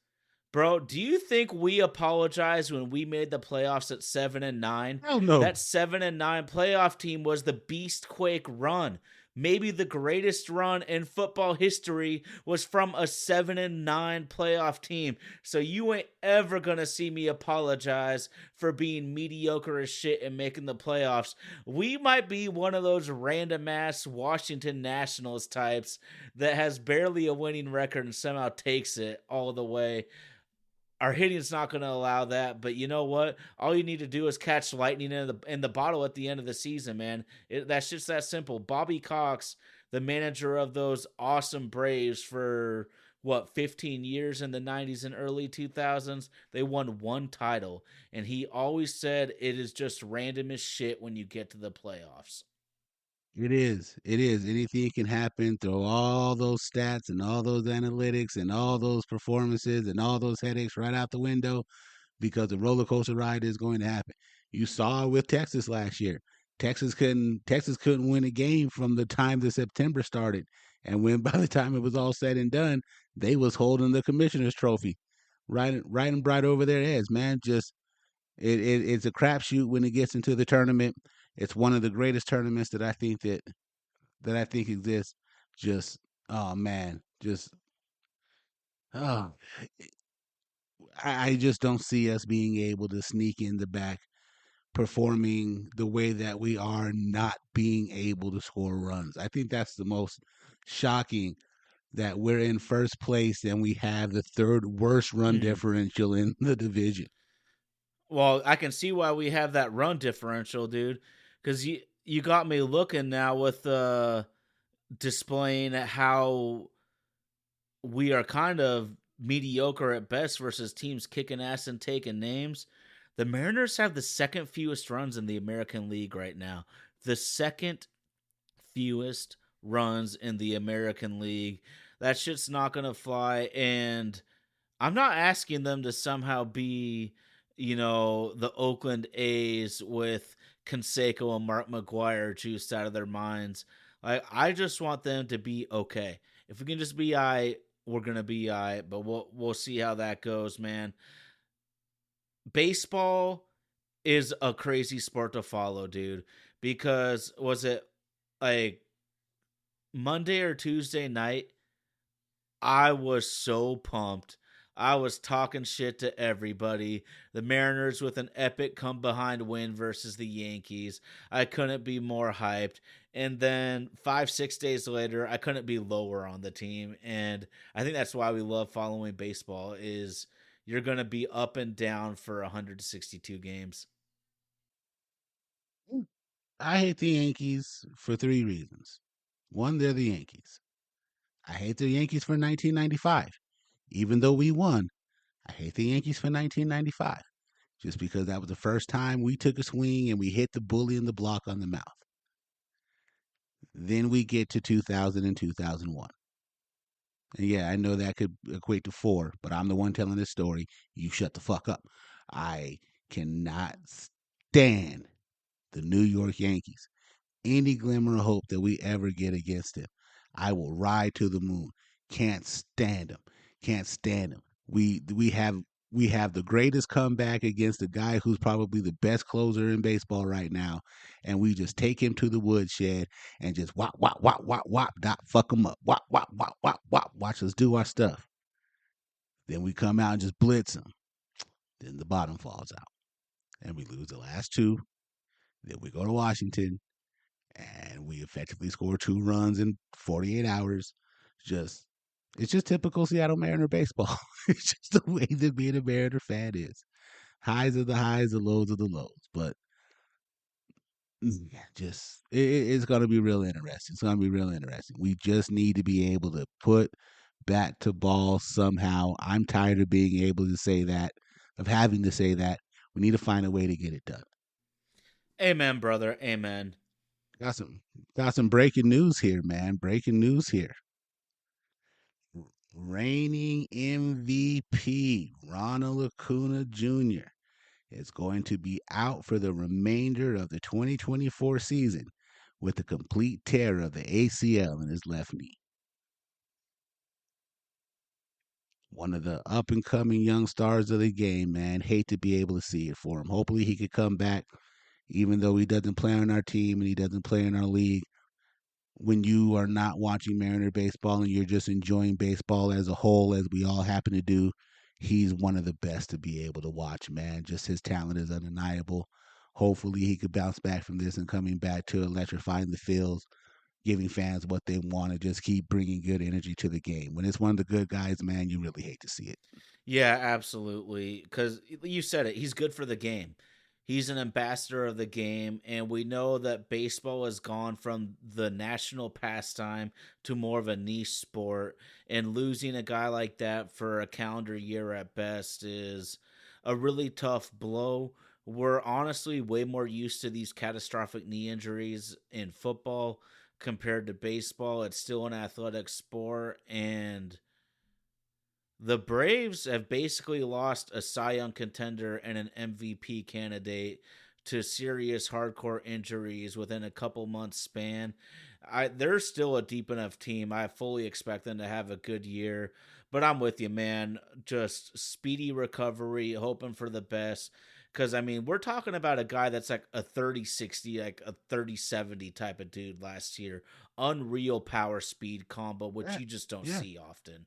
Bro, do you think we apologized when we made the playoffs at 7-9? Hell no. That 7-9 playoff team was the Beastquake run. Maybe the greatest run in football history was from a 7-9 playoff team. So you ain't ever gonna see me apologize for being mediocre as shit and making the playoffs. We might be one of those random ass Washington Nationals types that has barely a winning record and somehow takes it all the way. Our hitting's not going to allow that, but you know what? All you need to do is catch lightning in the bottle at the end of the season, man. That's just that simple. Bobby Cox, the manager of those awesome Braves for what, 15 years in the 90s and early 2000s, they won one title, and he always said it is just random as shit when you get to the playoffs. It is. It is. Anything can happen. Throw all those stats and all those analytics and all those performances and all those headaches right out the window because the roller coaster ride is going to happen. You saw it with Texas last year. Texas couldn't win a game from the time the September started, and when by the time it was all said and done, they was holding the commissioner's trophy, right and bright over their heads. Man, just it's a crapshoot when it gets into the tournament. It's one of the greatest tournaments that I think exists. Just oh man, just oh, I just don't see us being able to sneak in the back performing the way that we are, not being able to score runs. I think that's the most shocking that we're in first place and we have the third worst run Mm. differential in the division. Well, I can see why we have that run differential, dude. Because you got me looking now with displaying how we are kind of mediocre at best versus teams kicking ass and taking names. The Mariners have the second fewest runs in the American League right now. The second fewest runs in the American League. That shit's not going to fly. And I'm not asking them to somehow be, the Oakland A's with Canseco and Mark McGuire juiced out of their minds. Like, I just want them to be okay. If we can just be I, we're gonna be I. But we'll see how that goes, man. Baseball is a crazy sport to follow, dude. Because was it like Monday or Tuesday night? I was so pumped. I was talking shit to everybody. The Mariners with an epic come behind win versus the Yankees. I couldn't be more hyped. And then 5, 6 days later, I couldn't be lower on the team. And I think that's why we love following baseball is you're gonna be up and down for 162 games. I hate the Yankees for three reasons. One, they're the Yankees. I hate the Yankees for 1995. Even though we won, I hate the Yankees for 1995 just because that was the first time we took a swing and we hit the bully in the block on the mouth. Then we get to 2000 and 2001. And yeah, I know that could equate to four, but I'm the one telling this story. You shut the fuck up. I cannot stand the New York Yankees. Any glimmer of hope that we ever get against him, I will ride to the moon. Can't stand him. Can't stand him. We have the greatest comeback against a guy who's probably the best closer in baseball right now, and we just take him to the woodshed and just wop wop wop wop wop dot fuck him up. Wop wop wop wop wop. Watch us do our stuff. Then we come out and just blitz him. Then the bottom falls out, and we lose the last two. Then we go to Washington and we effectively scored 2 runs in 48 hours. Just it's just typical Seattle Mariner baseball. It's just the way that being a Mariner fan is. Highs are the highs, the lows are the lows. But just it's going to be real interesting. It's going to be real interesting. We just need to be able to put bat to ball somehow. I'm tired of being able to say that, of having to say that. We need to find a way to get it done. Amen, brother. Amen. Got some got some breaking news here, man. Breaking news here. Reigning MVP Ronald Acuna Jr. is going to be out for the remainder of the 2024 season with a complete tear of the ACL in his left knee. One of the up and coming young stars of the game, man. Hate to be able to see it for him. Hopefully he could come back, even though he doesn't play on our team and he doesn't play in our league. When you are not watching Mariner baseball and you're just enjoying baseball as a whole, as we all happen to do, he's one of the best to be able to watch, man. Just his talent is undeniable. Hopefully, he could bounce back from this and coming back to electrifying the fields, giving fans what they want, and just keep bringing good energy to the game. When it's one of the good guys, man, you really hate to see it. Yeah, absolutely. Because you said it, he's good for the game. He's an ambassador of the game, and we know that baseball has gone from the national pastime to more of a niche sport. And losing a guy like that for a calendar year at best is a really tough blow. we're honestly way more used to these catastrophic knee injuries in football compared to baseball. It's still an athletic sport, and the Braves have basically lost a Cy Young contender and an MVP candidate to serious hardcore injuries within a couple months span. They're still a deep enough team. I fully expect them to have a good year. But I'm with you, man. Just speedy recovery, hoping for the best. Because, I mean, we're talking about a guy that's like a 30-60, like a 30-70 type of dude last year. Unreal power speed combo, which Yeah, you just don't yeah. see often.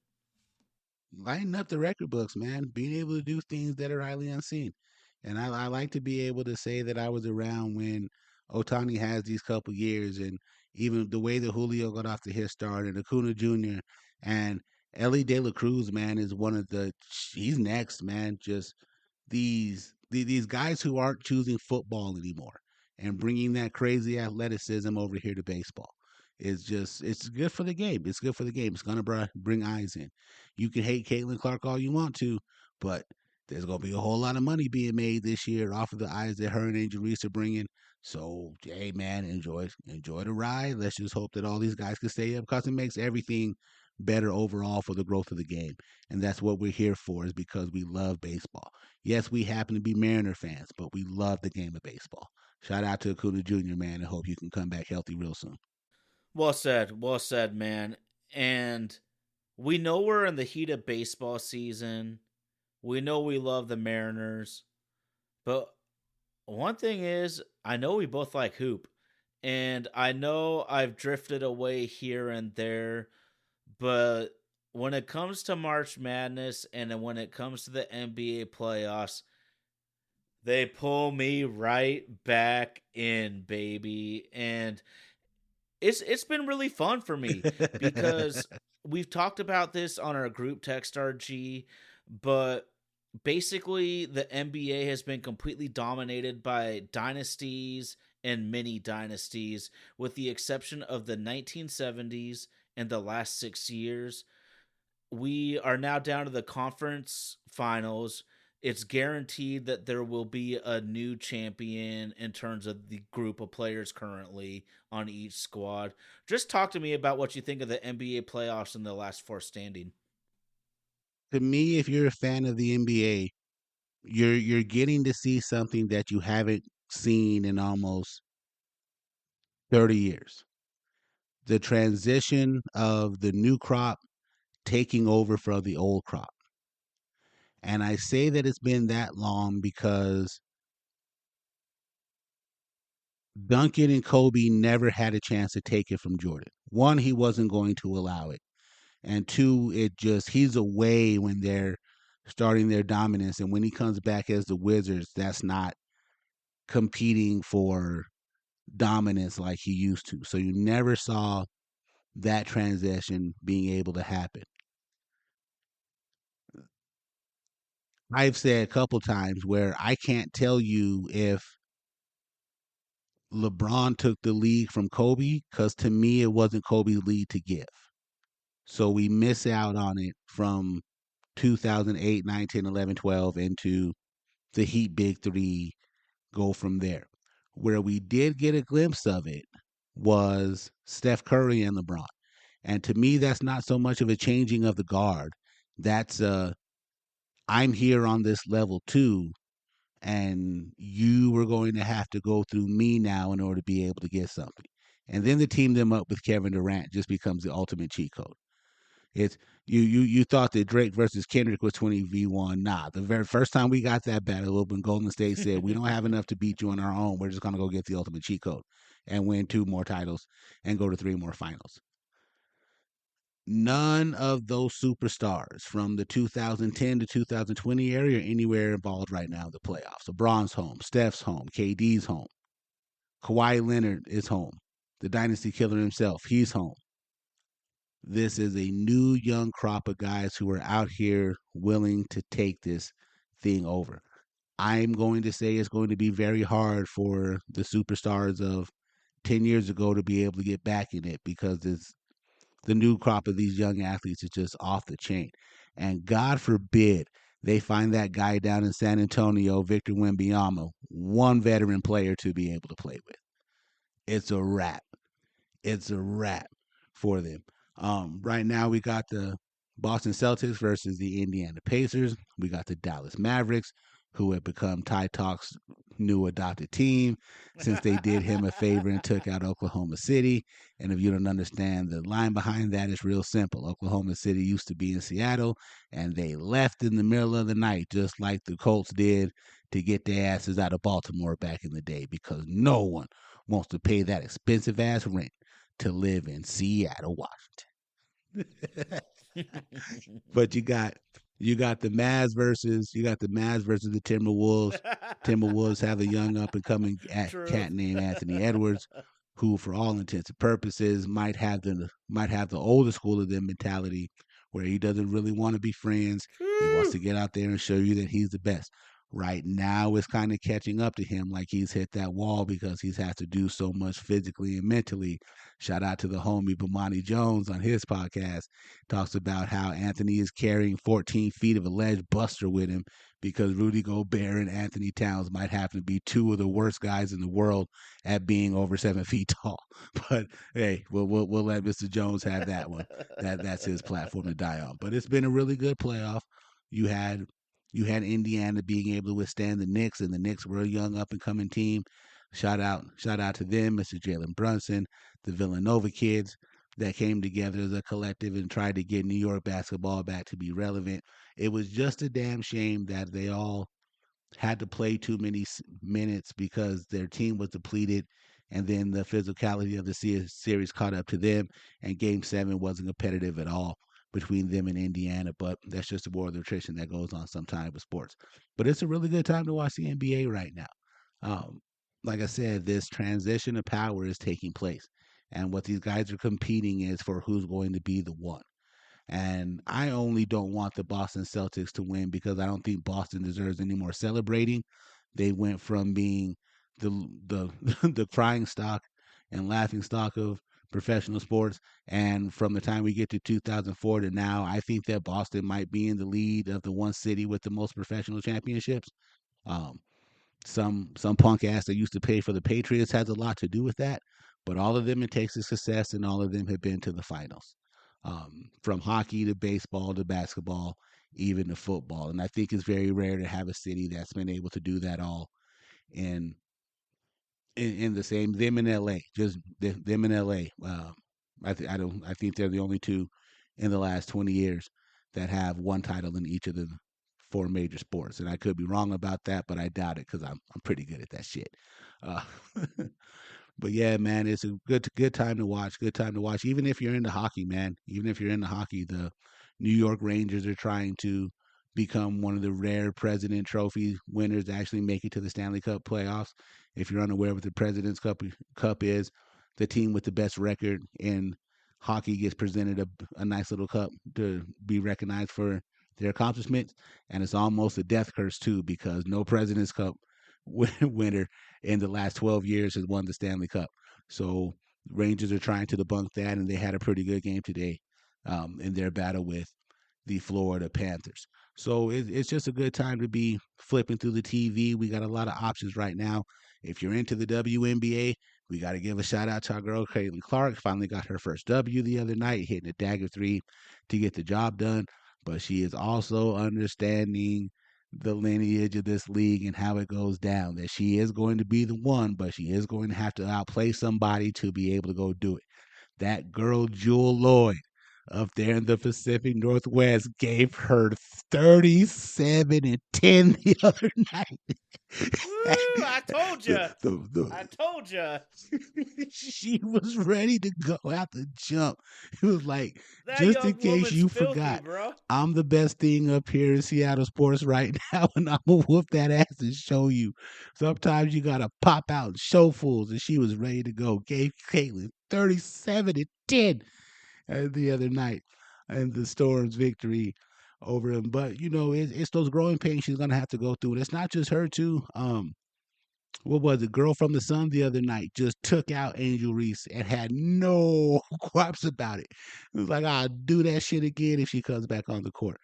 Lighten up the record books, man. Being able to do things that are highly unseen. And I like to be able to say that I was around when Otani has these couple years, and even the way that Julio got off to his start, and Acuna Jr. and Ellie De La Cruz, man, is one of the he's next, man. Just these guys who aren't choosing football anymore and bringing that crazy athleticism over here to baseball is just it's good for the game. It's good for the game. It's gonna bring eyes in. You can hate Caitlin Clark all you want to, but there's gonna be a whole lot of money being made this year off of the eyes that her and Angel Reese are bringing. So, hey man, enjoy the ride. Let's just hope that all these guys can stay up because it makes everything better overall for the growth of the game. And that's what we're here for, is because we love baseball. Yes, we happen to be Mariner fans, but we love the game of baseball. Shout out to Acuna Jr., man, and hope you can come back healthy real soon. Well said, man. And we know we're in the heat of baseball season. We know we love the Mariners. But one thing is, I know we both like hoop. And I know I've drifted away here and there. But when it comes to March Madness and then when it comes to the NBA playoffs, they pull me right back in, baby. And it's been really fun for me because we've talked about this on our group text RG, but basically the NBA has been completely dominated by dynasties and mini dynasties with the exception of the 1970s and the last 6 years. We are now down to the conference finals. It's guaranteed that there will be a new champion in terms of the group of players currently on each squad. Just talk to me about what you think of the NBA playoffs in the last four standing. To me, if you're a fan of the NBA, you're getting to see something that you haven't seen in almost 30 years. The transition of the new crop taking over for the old crop. And I say that it's been that long because Duncan and Kobe never had a chance to take it from Jordan. One, he wasn't going to allow it. And two, it just, he's away when they're starting their dominance. And when he comes back as the Wizards, that's not competing for dominance like he used to. So you never saw that transition being able to happen. I've said a couple times where I can't tell you if LeBron took the league from Kobe because to me it wasn't Kobe's lead to give. So we miss out on it from 2008, 9, 10, 11, 12 into the Heat Big Three, go from there. Where we did get a glimpse of it was Steph Curry and LeBron. And to me, that's not so much of a changing of the guard. That's I'm here on this level too, and you were going to have to go through me now in order to be able to get something. And then to team them up with Kevin Durant just becomes the ultimate cheat code. It's you thought that Drake versus Kendrick was 20v1. Nah, the very first time we got that battle when Golden State said we don't have enough to beat you on our own, we're just gonna go get the ultimate cheat code and win two more titles and go to three more finals. None of those superstars from the 2010 to 2020 area are anywhere involved right now in the playoffs. LeBron's home, Steph's home, KD's home, Kawhi Leonard is home, the dynasty killer himself, he's home. This is a new young crop of guys who are out here willing to take this thing over. I'm going to say it's going to be very hard for the superstars of 10 years ago to be able to get back in it because it's the new crop of these young athletes is just off the chain. And God forbid They find that guy down in San Antonio, Victor Wembanyama, one veteran player to be able to play with. It's a wrap. It's a wrap for them. Right now, we got the Boston Celtics versus the Indiana Pacers. We got the Dallas Mavericks, who have become Ty Talk's new adopted team since they did him a favor and took out Oklahoma City. And if you don't understand, the line behind that is real simple. Oklahoma City used to be in Seattle, and they left in the middle of the night, just like the Colts did to get their asses out of Baltimore back in the day, because no one wants to pay that expensive ass rent to live in Seattle, Washington. But you got the Mavs versus the Timberwolves. Timberwolves have a young up and coming Truth. cat named Anthony Edwards, who, for all intents and purposes, might have the older school of them mentality, where he doesn't really want to be friends. He wants True. to get out there and show you that he's the best. Right now, it's kind of catching up to him, like he's hit that wall because he's had to do so much physically and mentally. Shout out to the homie Bronny Jones on his podcast. Talks about how Anthony is carrying 14 feet of alleged buster with him because Rudy Gobert and Anthony Towns might happen to be two of the worst guys in the world at being over 7 feet tall. But hey, we'll let Mr. Jones have that one. That's his platform to die on. But it's been a really good playoff. You had Indiana being able to withstand the Knicks, and the Knicks were a young up and coming team. Shout out to them, Mr. Jalen Brunson, the Villanova kids that came together as a collective and tried to get New York basketball back to be relevant. It was just a damn shame that they all had to play too many minutes because their team was depleted, and then the physicality of the series caught up to them, and Game 7 wasn't competitive at all between them and Indiana. But that's just a war of attrition that goes on sometimes with sports. But it's a really good time to watch the NBA right now. Um, like I said, this transition of power is taking place. And what these guys are competing is for who's going to be the one. And I only don't want the Boston Celtics to win because I don't think Boston deserves any more celebrating. They went from being the the the crying stock and laughing stock of professional sports, and from the time we get to 2004 to now, I think that Boston might be in the lead of the one city with the most professional championships. Um, some punk ass that used to pay for the Patriots has a lot to do with that. But all of them, it takes a success, and all of them have been to the finals, from hockey to baseball to basketball, even to football. And I think it's very rare to have a city that's been able to do that all in in the same them in LA, just them in LA. I think they're the only two in the last 20 years that have one title in each of the four major sports. And I could be wrong about that, but I doubt it because I'm pretty good at that shit. Uh, but yeah, man, it's a good time to watch. Good time to watch. Even if you're into hockey, man. Even if you're into hockey, the New York Rangers are trying to become one of the rare President Trophy winners to actually make it to the Stanley Cup playoffs. If you're unaware what the President's Cup is, the team with the best record in hockey gets presented a nice little cup to be recognized for their accomplishments, and it's almost a death curse too because no President's Cup winner in the last 12 years has won the Stanley Cup. So Rangers are trying to debunk that, and they had a pretty good game today in their battle with the Florida Panthers. So it's just a good time to be flipping through the TV. We got a lot of options right now. If you're into the WNBA, we got to give a shout out to our girl Caitlin Clark. Finally got her first W the other night, hitting a dagger three to get the job done. But she is also understanding the lineage of this league and how it goes down. That she is going to be the one, but she is going to have to outplay somebody to be able to go do it. That girl Jewel Lloyd up there in the Pacific Northwest gave her 37 and 10 the other night. Woo! I told the, you. the, I told you. she was ready to go out the jump. It was like, That just in young case woman's you filthy, forgot, bro. I'm the best thing up here in Seattle sports right now, and I'm gonna whoop that ass and show you. Sometimes you gotta pop out and show fools, and she was ready to go. Gave Caitlin 37 and 10 the other night, and the Storm's victory over him. But it's those growing pains she's gonna have to go through. And it's not just her too. What was it? Girl from the Sun the other night just took out Angel Reese and had no qualms about it. It was like, I'll do that shit again if she comes back on the court.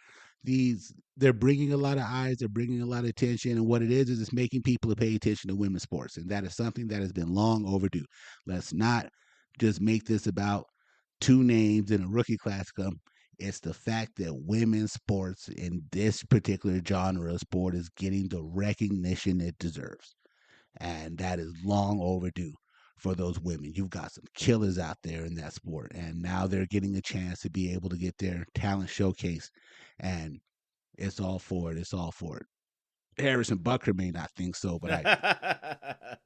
they're bringing a lot of eyes, they're bringing a lot of attention, and what it is it's making people to pay attention to women's sports, and that is something that has been long overdue. Let's not just make this about two names in a rookie classicum. It's the fact that women's sports in this particular genre of sport is getting the recognition it deserves, and that is long overdue for those women. You've got some killers out there in that sport, and now they're getting a chance to be able to get their talent showcased, and it's all for it. It's all for it. Harrison Bucker may not think so, but I do.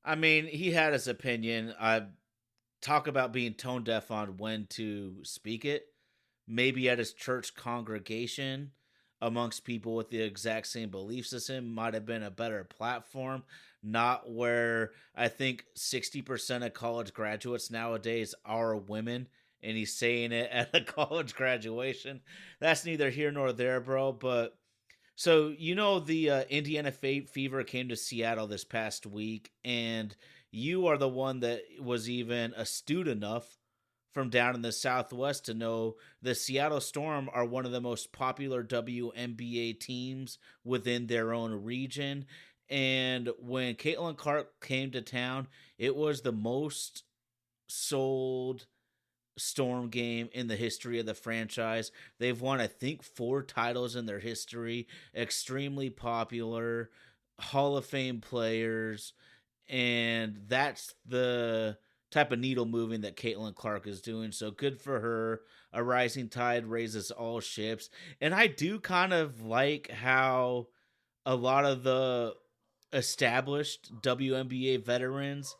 I mean, he had his opinion. I talk about being tone deaf on when to speak it. Maybe at his church congregation amongst people with the exact same beliefs as him might have been a better platform. Not where I think 60% of college graduates nowadays are women, and he's saying it at a college graduation. That's neither here nor there, bro. But so the Indiana Fever came to Seattle this past week, and you are the one that was even astute enough from down in the Southwest to know the Seattle Storm are one of the most popular WNBA teams within their own region. And when Caitlin Clark came to town, it was the most sold Storm game in the history of the franchise. They've won, I think, 4 titles in their history. Extremely popular, Hall of Fame players, and that's the type of needle moving that Caitlin Clark is doing. So good for her. A rising tide raises all ships, and I do kind of like how a lot of the established WNBA veterans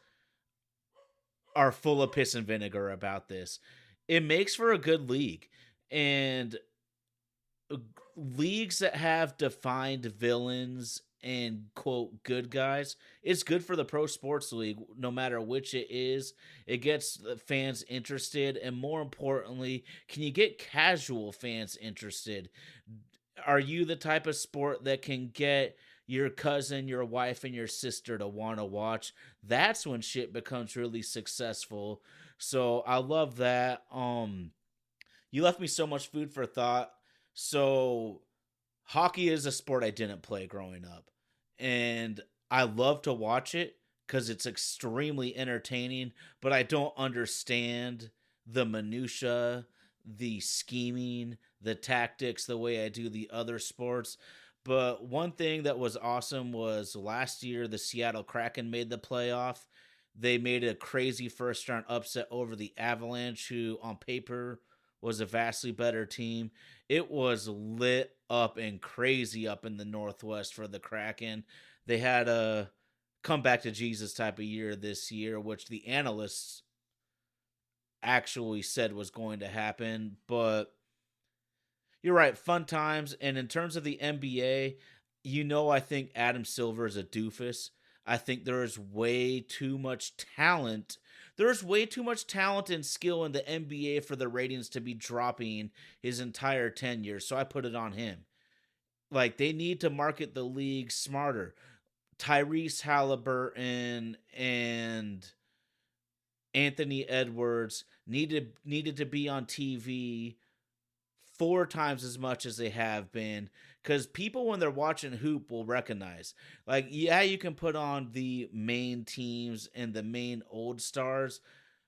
are full of piss and vinegar about this. It makes for a good league. And leagues that have defined villains and quote good guys, it's good for the pro sports league no matter which it is. It gets the fans interested, and more importantly, can you get casual fans interested? Are you the type of sport that can get your cousin, your wife, and your sister to want to watch? That's when shit becomes really successful. So I love that. You left me so much food for thought. So hockey is a sport I didn't play growing up, and I love to watch it because it's extremely entertaining. But I don't understand the minutia, the scheming, the tactics the way I do the other sports. But one thing that was awesome was last year the Seattle Kraken made the playoff. They made a crazy first round upset over the Avalanche, who on paper was a vastly better team. It was lit up and crazy up in the Northwest for the Kraken. They had a come back to Jesus type of year this year, which the analysts actually said was going to happen. But you're right, fun times. And in terms of the NBA, I think Adam Silver is a doofus. I think there is way too much talent. There's way too much talent and skill in the NBA for the ratings to be dropping his entire tenure. So I put it on him. Like, they need to market the league smarter. Tyrese Halliburton and Anthony Edwards needed to be on TV 4 times as much as they have been, because people when they're watching hoop will recognize, like, yeah, you can put on the main teams and the main old stars,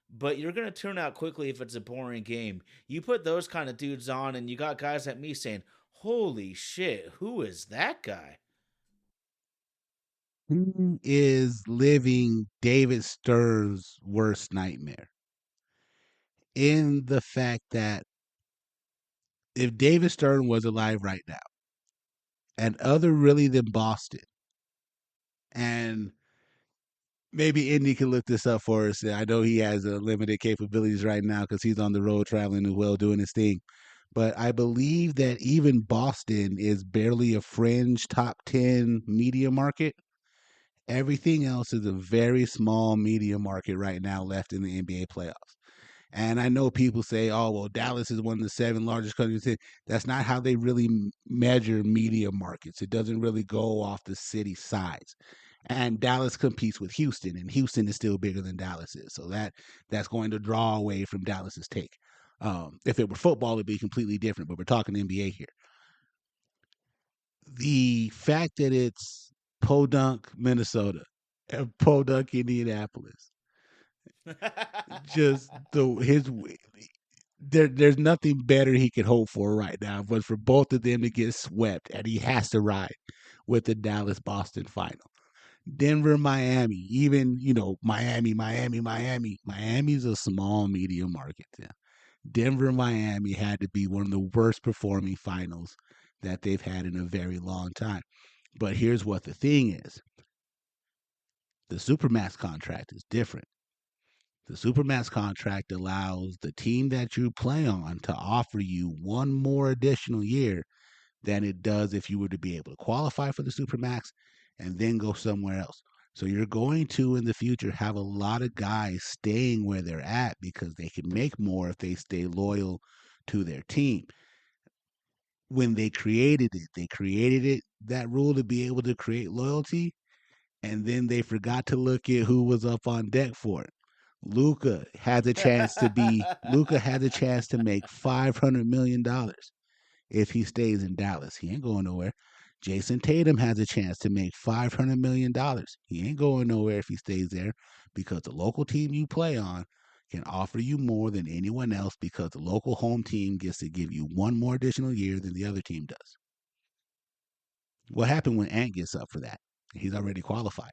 but you're going to tune out quickly if it's a boring game. You put those kind of dudes on and you got guys like me saying, holy shit, who is that guy? Who is living David Stern's worst nightmare? In the fact that if David Stern was alive right now, and other really than Boston, and maybe Indy can look this up for us. I know he has limited capabilities right now because he's on the road traveling as well doing his thing. But I believe that even Boston is barely a fringe top 10 media market. Everything else is a very small media market right now left in the NBA playoffs. And I know people say, oh, well, Dallas is one of the 7 largest countries. That's not how they really measure media markets. It doesn't really go off the city size. And Dallas competes with Houston, and Houston is still bigger than Dallas is. So that's going to draw away from Dallas's take. If it were football, it'd be completely different. But we're talking NBA here. The fact that it's Podunk, Minnesota, and Podunk, Indianapolis, just the his there's nothing better he could hope for right now, but for both of them to get swept, and he has to ride with the Dallas Boston final. Denver, Miami, even Miami's a small media market. Yeah. Denver, Miami had to be one of the worst performing finals that they've had in a very long time. But here's what the thing is: the Supermax contract is different. The Supermax contract allows the team that you play on to offer you one more additional year than it does if you were to be able to qualify for the Supermax and then go somewhere else. So you're going to in the future have a lot of guys staying where they're at because they can make more if they stay loyal to their team. When they created it that rule to be able to create loyalty, and then they forgot to look at who was up on deck for it. Luca has a chance to make $500 million if he stays in Dallas. He ain't going nowhere. Jason Tatum has a chance to make $500 million. He ain't going nowhere if he stays there because the local team you play on can offer you more than anyone else because the local home team gets to give you one more additional year than the other team does. What happened when Ant gets up for that? He's already qualified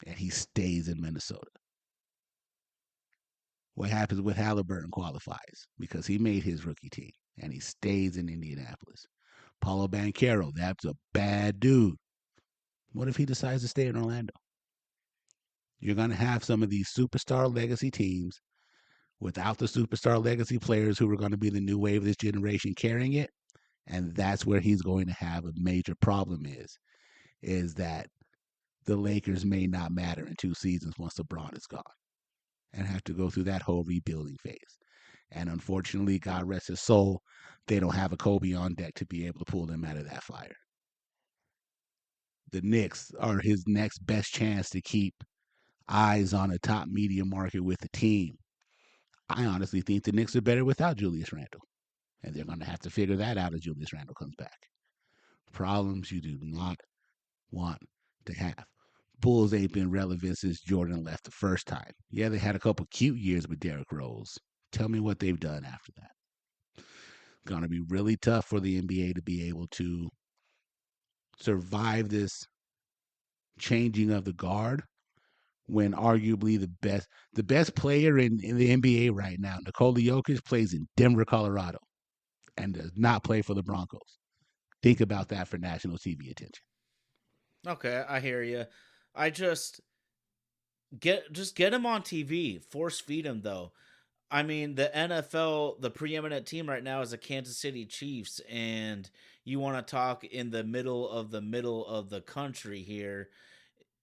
and he stays in Minnesota. What happens with Halliburton qualifies because he made his rookie team and he stays in Indianapolis. Paulo Banchero, that's a bad dude. What if he decides to stay in Orlando? You're going to have some of these superstar legacy teams without the superstar legacy players who are going to be the new wave of this generation carrying it. And that's where he's going to have a major problem is that the Lakers may not matter in 2 seasons once LeBron is gone and have to go through that whole rebuilding phase. And unfortunately, God rest his soul, they don't have a Kobe on deck to be able to pull them out of that fire. The Knicks are his next best chance to keep eyes on a top media market with the team. I honestly think the Knicks are better without Julius Randle. And they're going to have to figure that out as Julius Randle comes back. Problems you do not want to have. Bulls ain't been relevant since Jordan left the first time. Yeah, they had a couple cute years with Derrick Rose. Tell me what they've done after that. It's going to be really tough for the NBA to be able to survive this changing of the guard when arguably the best player in the NBA right now, Nikola Jokic, plays in Denver, Colorado, and does not play for the Broncos. Think about that for national TV attention. Okay, I hear you. I just get him on TV. Force feed him though. I mean, the NFL, the preeminent team right now is the Kansas City Chiefs, and you want to talk in the middle of the country here.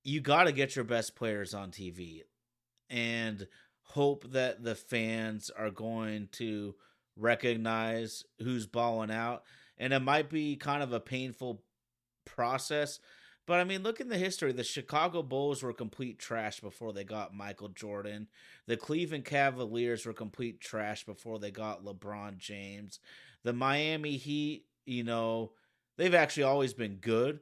You got to get your best players on TV and hope that the fans are going to recognize who's balling out. And it might be kind of a painful process. But I mean, look in the history. The Chicago Bulls were complete trash before they got Michael Jordan. The Cleveland Cavaliers were complete trash before they got LeBron James. The Miami Heat, they've actually always been good,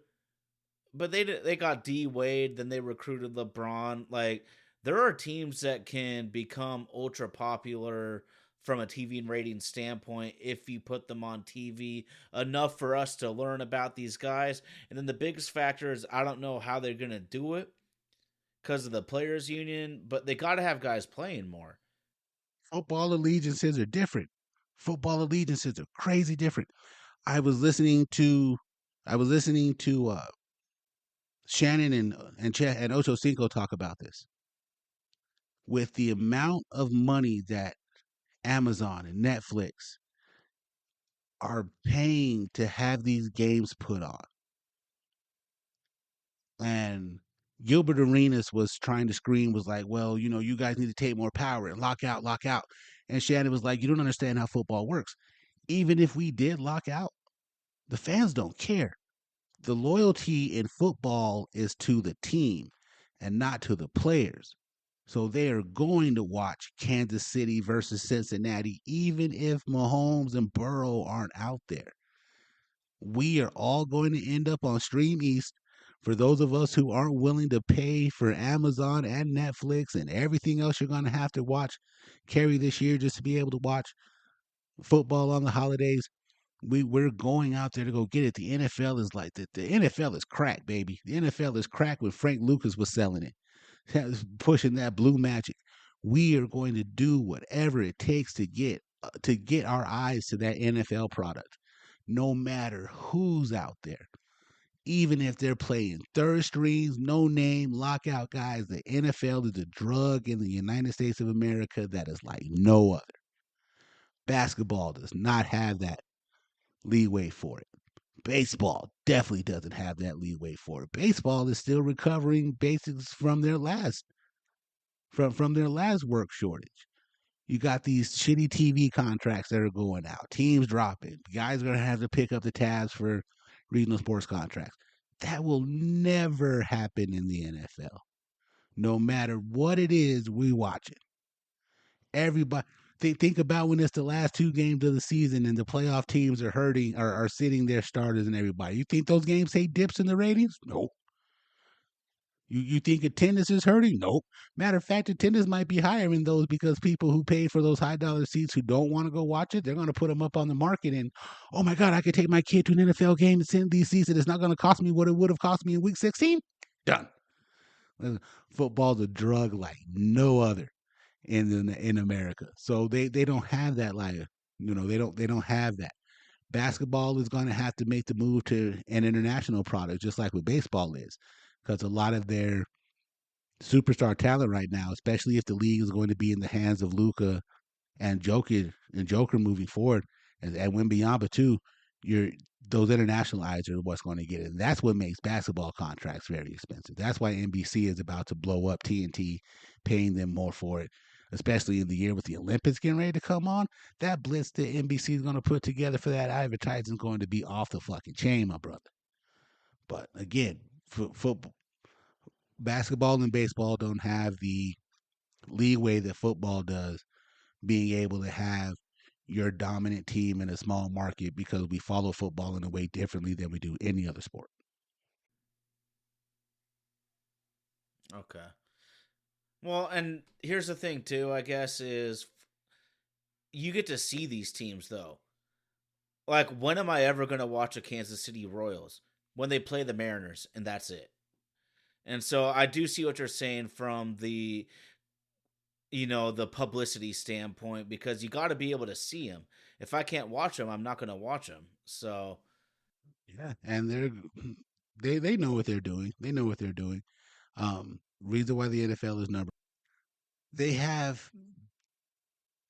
but they got D Wade, then they recruited LeBron. Like there are teams that can become ultra popular from a TV and rating standpoint if you put them on TV enough for us to learn about these guys. And then the biggest factor is I don't know how they're gonna do it because of the players union, but they got to have guys playing more. Football allegiances are different. Football allegiances are crazy different. I was listening to, I was listening to Shannon and Ocho Cinco talk about this. With the amount of money that Amazon and Netflix are paying to have these games put on, and Gilbert Arenas was trying to scream, was like, well, you guys need to take more power and lock out, lock out. And Shannon was like, you don't understand how football works. Even if we did lock out, the fans don't care. The loyalty in football is to the team and not to the players. So they are going to watch Kansas City versus Cincinnati, even if Mahomes and Burrow aren't out there. We are all going to end up on Stream East. For those of us who aren't willing to pay for Amazon and Netflix and everything else you're going to have to watch, carry this year just to be able to watch football on the holidays, we're going out there to go get it. The NFL is like the NFL is crack, baby. The NFL is crack when Frank Lucas was selling it, pushing that blue magic. We are going to do whatever it takes to get our eyes to that NFL product, no matter who's out there. Even if they're playing third strings, no name, lockout guys, the NFL is a drug in the United States of America that is like no other. Basketball does not have that leeway for it. Baseball definitely doesn't have that leeway for it. Baseball is still recovering basics from their last work shortage. You got these shitty TV contracts that are going out. Teams dropping. Guys are gonna have to pick up the tabs for regional sports contracts. That will never happen in the NFL. No matter what it is, we watch it. Everybody think about when it's the last two games of the season and the playoff teams are hurting or are sitting their starters and everybody. You think those games say dips in the ratings? Nope. You think attendance is hurting? Nope. Matter of fact, attendance might be higher in those because people who paid for those high dollar seats who don't want to go watch it, they're going to put them up on the market. And oh my God, I could take my kid to an NFL game and send these seats, and it's not going to cost me what it would have cost me in week 16. Done. Football's a drug like no other in America. So they don't have that like they don't have that. Basketball is going to have to make the move to an international product, just like what baseball is, because a lot of their superstar talent right now, especially if the league is going to be in the hands of Luca and Joker moving forward, and Wembyamba too. You're those international eyes are what's going to get it. And that's what makes basketball contracts very expensive. That's why NBC is about to blow up TNT, paying them more for it, especially in the year with the Olympics getting ready to come on. That blitz that NBC is going to put together for that advertising is going to be off the fucking chain, my brother. But again, football, basketball, and baseball don't have the leeway that football does, being able to have your dominant team in a small market because we follow football in a way differently than we do any other sport. Okay. Well, and here's the thing too, I guess, is you get to see these teams though. Like, when am I ever going to watch a Kansas City Royals? When they play the Mariners, and that's it. And so I do see what you're saying from the publicity standpoint, because you got to be able to see them. If I can't watch them, I'm not going to watch them. So Yeah, and they know what they're doing. They know what they're doing. Reason why the NFL is number. They have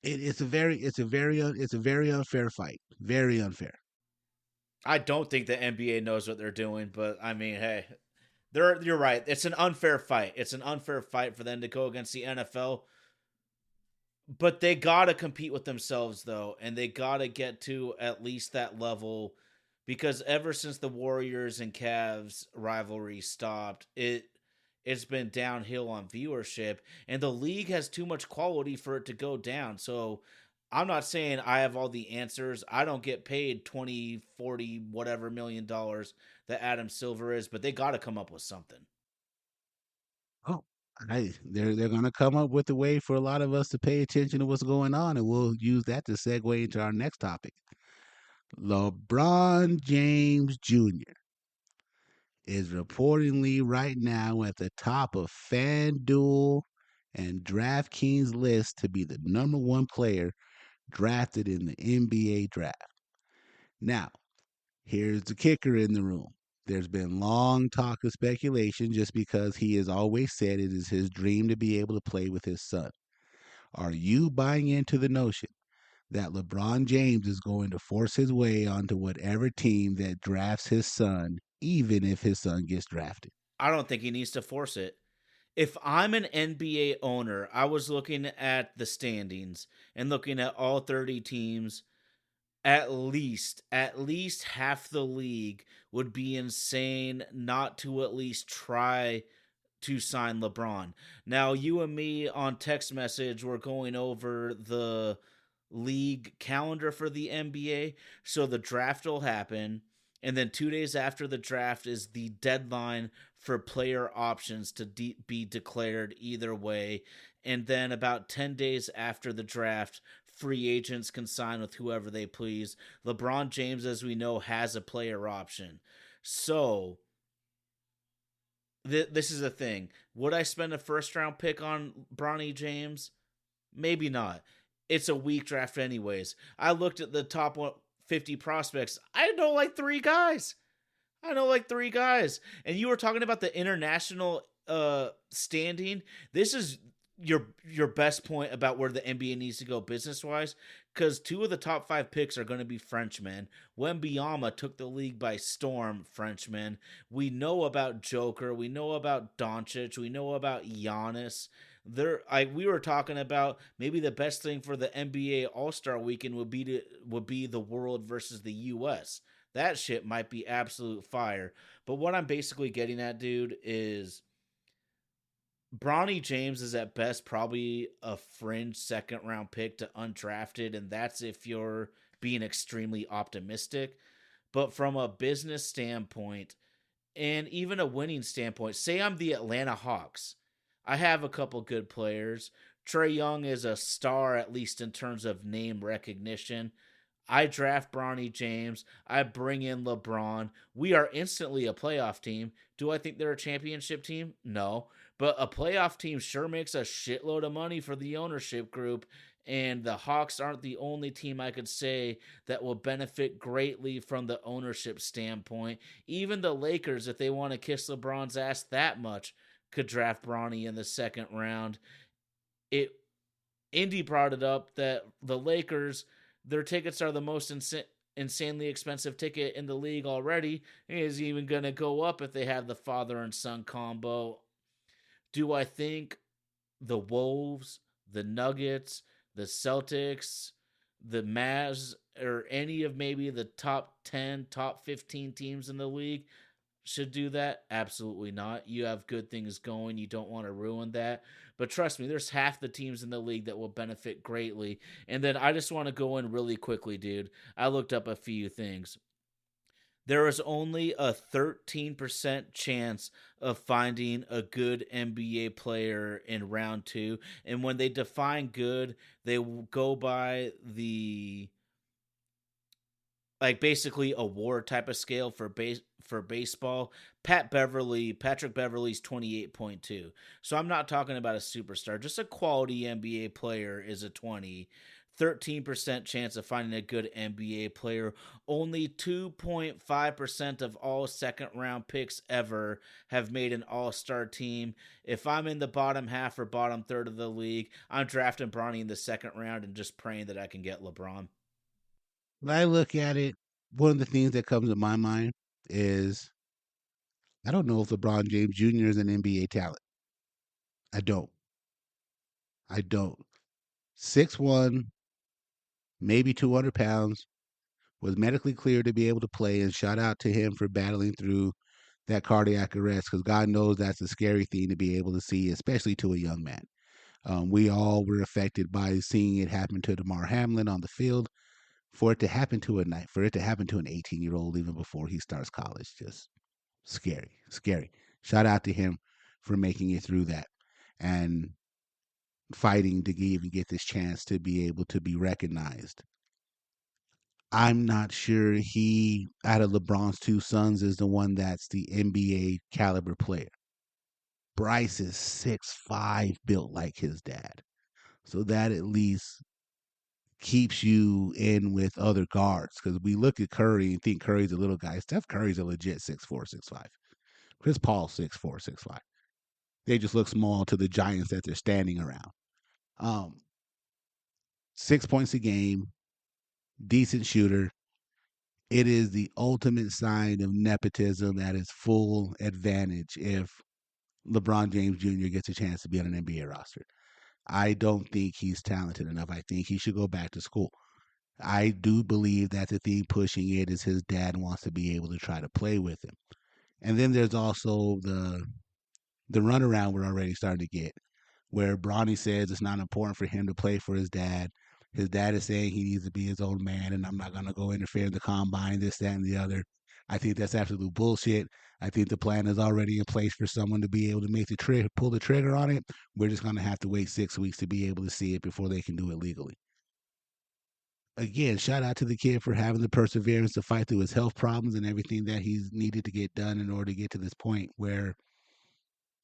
it's a very unfair fight. Very unfair. I don't think the NBA knows what they're doing, but I mean, hey, you're right. It's an unfair fight. It's an unfair fight for them to go against the NFL, but they gotta compete with themselves though, and they gotta get to at least that level, because ever since the Warriors and Cavs rivalry stopped, it's been downhill on viewership, and the league has too much quality for it to go down. So I'm not saying I have all the answers. I don't get paid 20, 40, whatever $1 million that Adam Silver is, but they got to come up with something. Oh, they're gonna come up with a way for a lot of us to pay attention to what's going on, and we'll use that to segue into our next topic. LeBron James Jr. is reportedly right now at the top of FanDuel and DraftKings list to be the number one player drafted in the NBA draft. Now, here's the kicker in the room. There's been long talk of speculation just because he has always said it is his dream to be able to play with his son. Are you buying into the notion that LeBron James is going to force his way onto whatever team that drafts his son, even if his son gets drafted? I don't think he needs to force it. If I'm an NBA owner, I was looking at the standings and looking at all 30 teams. At least half the league would be insane not to at least try to sign LeBron. Now, you and me on text message were going over the league calendar for the NBA. So the draft will happen. And then 2 days after the draft is the deadline for player options to be declared either way. And then about 10 days after the draft, free agents can sign with whoever they please. LeBron James, as we know, has a player option. So this is the thing. Would I spend a first round pick on Bronny James? Maybe not. It's a weak draft, anyways. I looked at the top 50 prospects. I know like three guys. I know like three guys. And you were talking about the international standing. This is your best point about where the NBA needs to go business wise, because two of the top five picks are going to be Frenchmen. Wembyama took the league by storm. Frenchman. We know about Joker. We know about Doncic. We know about Giannis. We were talking about maybe the best thing for the NBA All Star Weekend would be the world versus the U.S. That shit might be absolute fire. But what I'm basically getting at, dude, is Bronny James is at best probably a fringe second round pick to undrafted, and that's if you're being extremely optimistic. But from a business standpoint and even a winning standpoint, say I'm the Atlanta Hawks, I have a couple good players. Trey Young is a star, at least in terms of name recognition. I draft Bronny James. I bring in LeBron. We are instantly a playoff team. Do I think they're a championship team? No. But a playoff team sure makes a shitload of money for the ownership group. And the Hawks aren't the only team I could say that will benefit greatly from the ownership standpoint. Even the Lakers, if they want to kiss LeBron's ass that much, could draft Bronny in the second round. It Indy brought it up that the Lakers, their tickets are the most insanely expensive ticket in the league already. It is even going to go up if they have the father and son combo. Do I think the Wolves, the Nuggets, the Celtics, the Mavs, or any of maybe the top 10, top 15 teams in the league should do that? Absolutely not. You have good things going. You don't want to ruin that. But trust me, there's half the teams in the league that will benefit greatly. And then I just want to go in really quickly, dude. I looked up a few things. There is only a 13% chance of finding a good NBA player in round two. And when they define good, they go by the like basically a war type of scale for baseball. Patrick Beverly's 28.2. So I'm not talking about a superstar, just a quality NBA player is a 20. 13% chance of finding a good NBA player. Only 2.5% of all second round picks ever have made an all star team. If I'm in the bottom half or bottom third of the league, I'm drafting Bronny in the second round and just praying that I can get LeBron. When I look at it, one of the things that comes to my mind is I don't know if LeBron James Jr. is an NBA talent. I don't. I don't. 6'1", maybe 200 pounds, was medically cleared to be able to play, and shout out to him for battling through that cardiac arrest because God knows that's a scary thing to be able to see, especially to a young man. We all were affected by seeing it happen to Damar Hamlin on the field. For it to happen to for it to happen to an 18-year-old even before he starts college, just scary, scary. Shout out to him for making it through that and fighting to even get this chance to be able to be recognized. I'm not sure he, out of LeBron's two sons, is the one that's the NBA caliber player. Bryce is 6'5", built like his dad. So that at least keeps you in with other guards. Because we look at Curry and think Curry's a little guy. Steph Curry's a legit 6'4", 6'5". Chris Paul's 6'4", 6'5". They just look small to the giants that they're standing around. Um, 6 points a game, decent shooter. It is the ultimate sign of nepotism at its full advantage if LeBron James Jr. gets a chance to be on an NBA roster. I don't think he's talented enough. I think he should go back to school. I do believe that the thing pushing it is his dad wants to be able to try to play with him. And then there's also the the runaround we're already starting to get, where Bronny says it's not important for him to play for his dad. His dad is saying he needs to be his own man, and I'm not going to go interfere in the combine, this, that, and the other. I think that's absolute bullshit. I think the plan is already in place for someone to be able to make the trigger, pull the trigger on it. We're just going to have to wait 6 weeks to be able to see it before they can do it legally. Again, shout out to the kid for having the perseverance to fight through his health problems and everything that he's needed to get done in order to get to this point where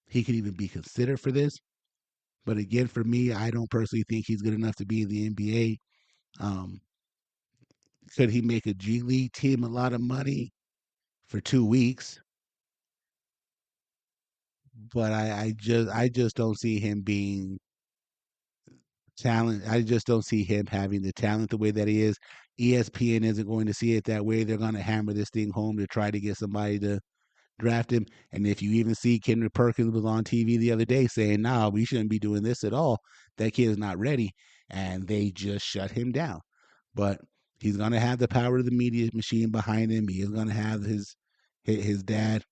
he could even be considered for this. But again, for me, I don't personally think he's good enough to be in the NBA. Could he make a G League team a lot of money for 2 weeks? But I just don't see him being talent. I just don't see him having the talent the way that he is. ESPN isn't going to see it that way. They're going to hammer this thing home to try to get somebody to draft him. And if you even see Kendrick Perkins was on TV the other day saying, "Nah, we shouldn't be doing this at all. That kid is not ready," and they just shut him down. But he's going to have the power of the media machine behind him. He is going to have his dad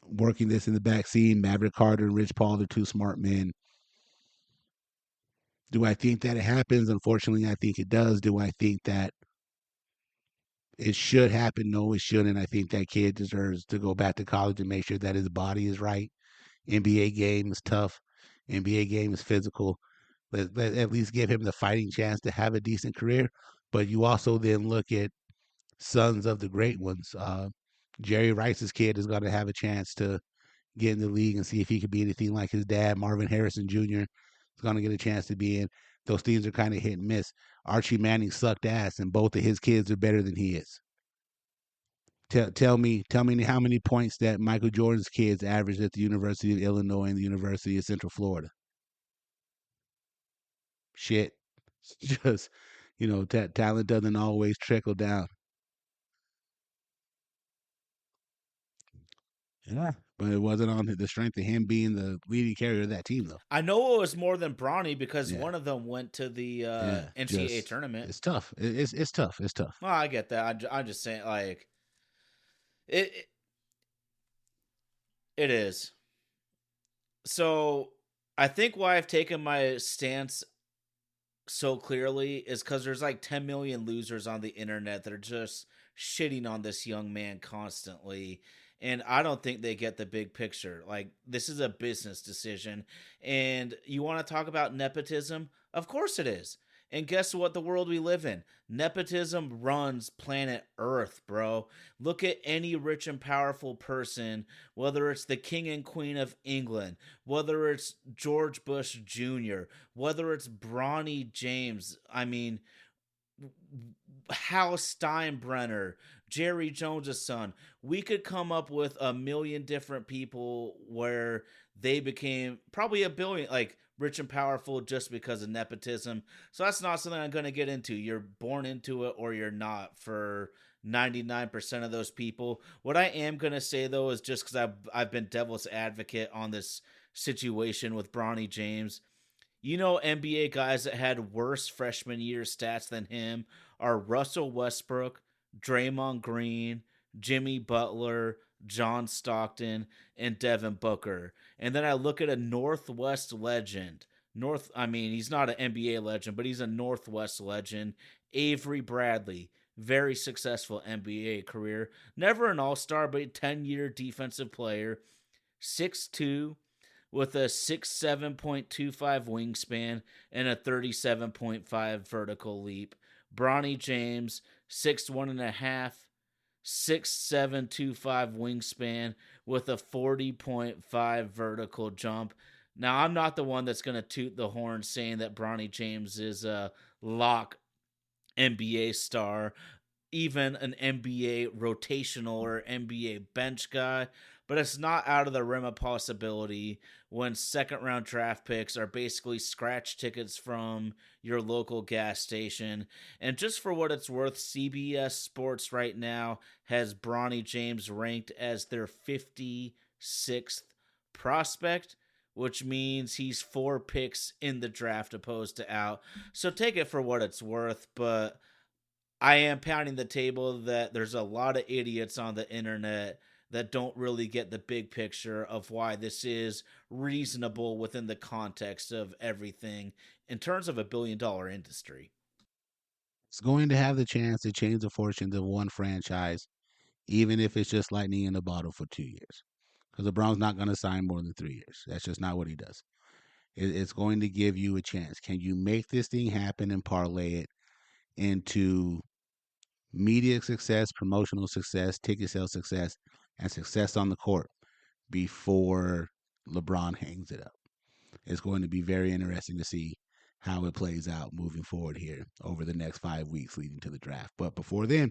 working this in the back scene. Maverick Carter and Rich Paul are two smart men. Do I think that it happens? Unfortunately, I think it does. Do I think that it should happen? No, it shouldn't. I think that kid deserves to go back to college and make sure that his body is right. NBA game is tough. NBA game is physical. Let at least give him the fighting chance to have a decent career. But you also then look at sons of the great ones. Jerry Rice's kid is going to have a chance to get in the league and see if he could be anything like his dad. Marvin Harrison Jr. is going to get a chance to be in. Those teams are kind of hit and miss. Archie Manning sucked ass, and both of his kids are better than he is. Tell me how many points that Michael Jordan's kids averaged at the University of Illinois and the University of Central Florida. Shit, just talent doesn't always trickle down. Yeah, but it wasn't on the strength of him being the leading carrier of that team, though. I know it was more than Bronny because Yeah, one of them went to the yeah, NCAA just tournament. it's tough. It's tough. It's tough. Well, I get that. I'm just saying, like it. It is. So I think why I've taken my stance so clearly is because there's like 10 million losers on the internet that are just shitting on this young man constantly. And I don't think they get the big picture. Like, this is a business decision. And you want to talk about nepotism? Of course it is. And guess what? The world we live in, nepotism runs planet Earth, bro. Look at any rich and powerful person, whether it's the king and queen of England, whether it's George Bush Jr., whether it's Bronny James, I mean, Hal Steinbrenner, Jerry Jones' son. We could come up with a million different people where they became probably a billion, like rich and powerful just because of nepotism. So that's not something I'm going to get into. You're born into it or you're not for 99% of those people. What I am going to say though is just because I've been devil's advocate on this situation with Bronny James. NBA guys that had worse freshman year stats than him are Russell Westbrook, Draymond Green, Jimmy Butler, John Stockton, and Devin Booker. And then I look at a Northwest legend. I mean, he's not an NBA legend, but he's a Northwest legend. Avery Bradley, very successful NBA career. Never an all star, but 10-year defensive player. 6'2, with a 6'7.25 wingspan and a 37.5 vertical leap. Bronny James, 6'1 and a half, 6'7.25 wingspan with a 40.5 vertical jump. Now, I'm not the one that's going to toot the horn saying that Bronny James is a lock NBA star, even an NBA rotational or NBA bench guy, but it's not out of the realm of possibility when second round draft picks are basically scratch tickets from your local gas station. And just for what it's worth, CBS Sports right now has Bronny James ranked as their 56th prospect, which means he's 4 picks in the draft opposed to out. So take it for what it's worth, but I am pounding the table that there's a lot of idiots on the internet that don't really get the big picture of why this is reasonable within the context of everything in terms of $1 billion industry. It's going to have the chance to change the fortunes of one franchise, even if it's just lightning in a bottle for 2 years. Because LeBron's not going to sign more than 3 years. That's just not what he does. It's going to give you a chance. Can you make this thing happen and parlay it into media success, promotional success, ticket sales success, and success on the court before LeBron hangs it up? It's going to be very interesting to see how it plays out moving forward here over the next 5 weeks leading to the draft. But before then,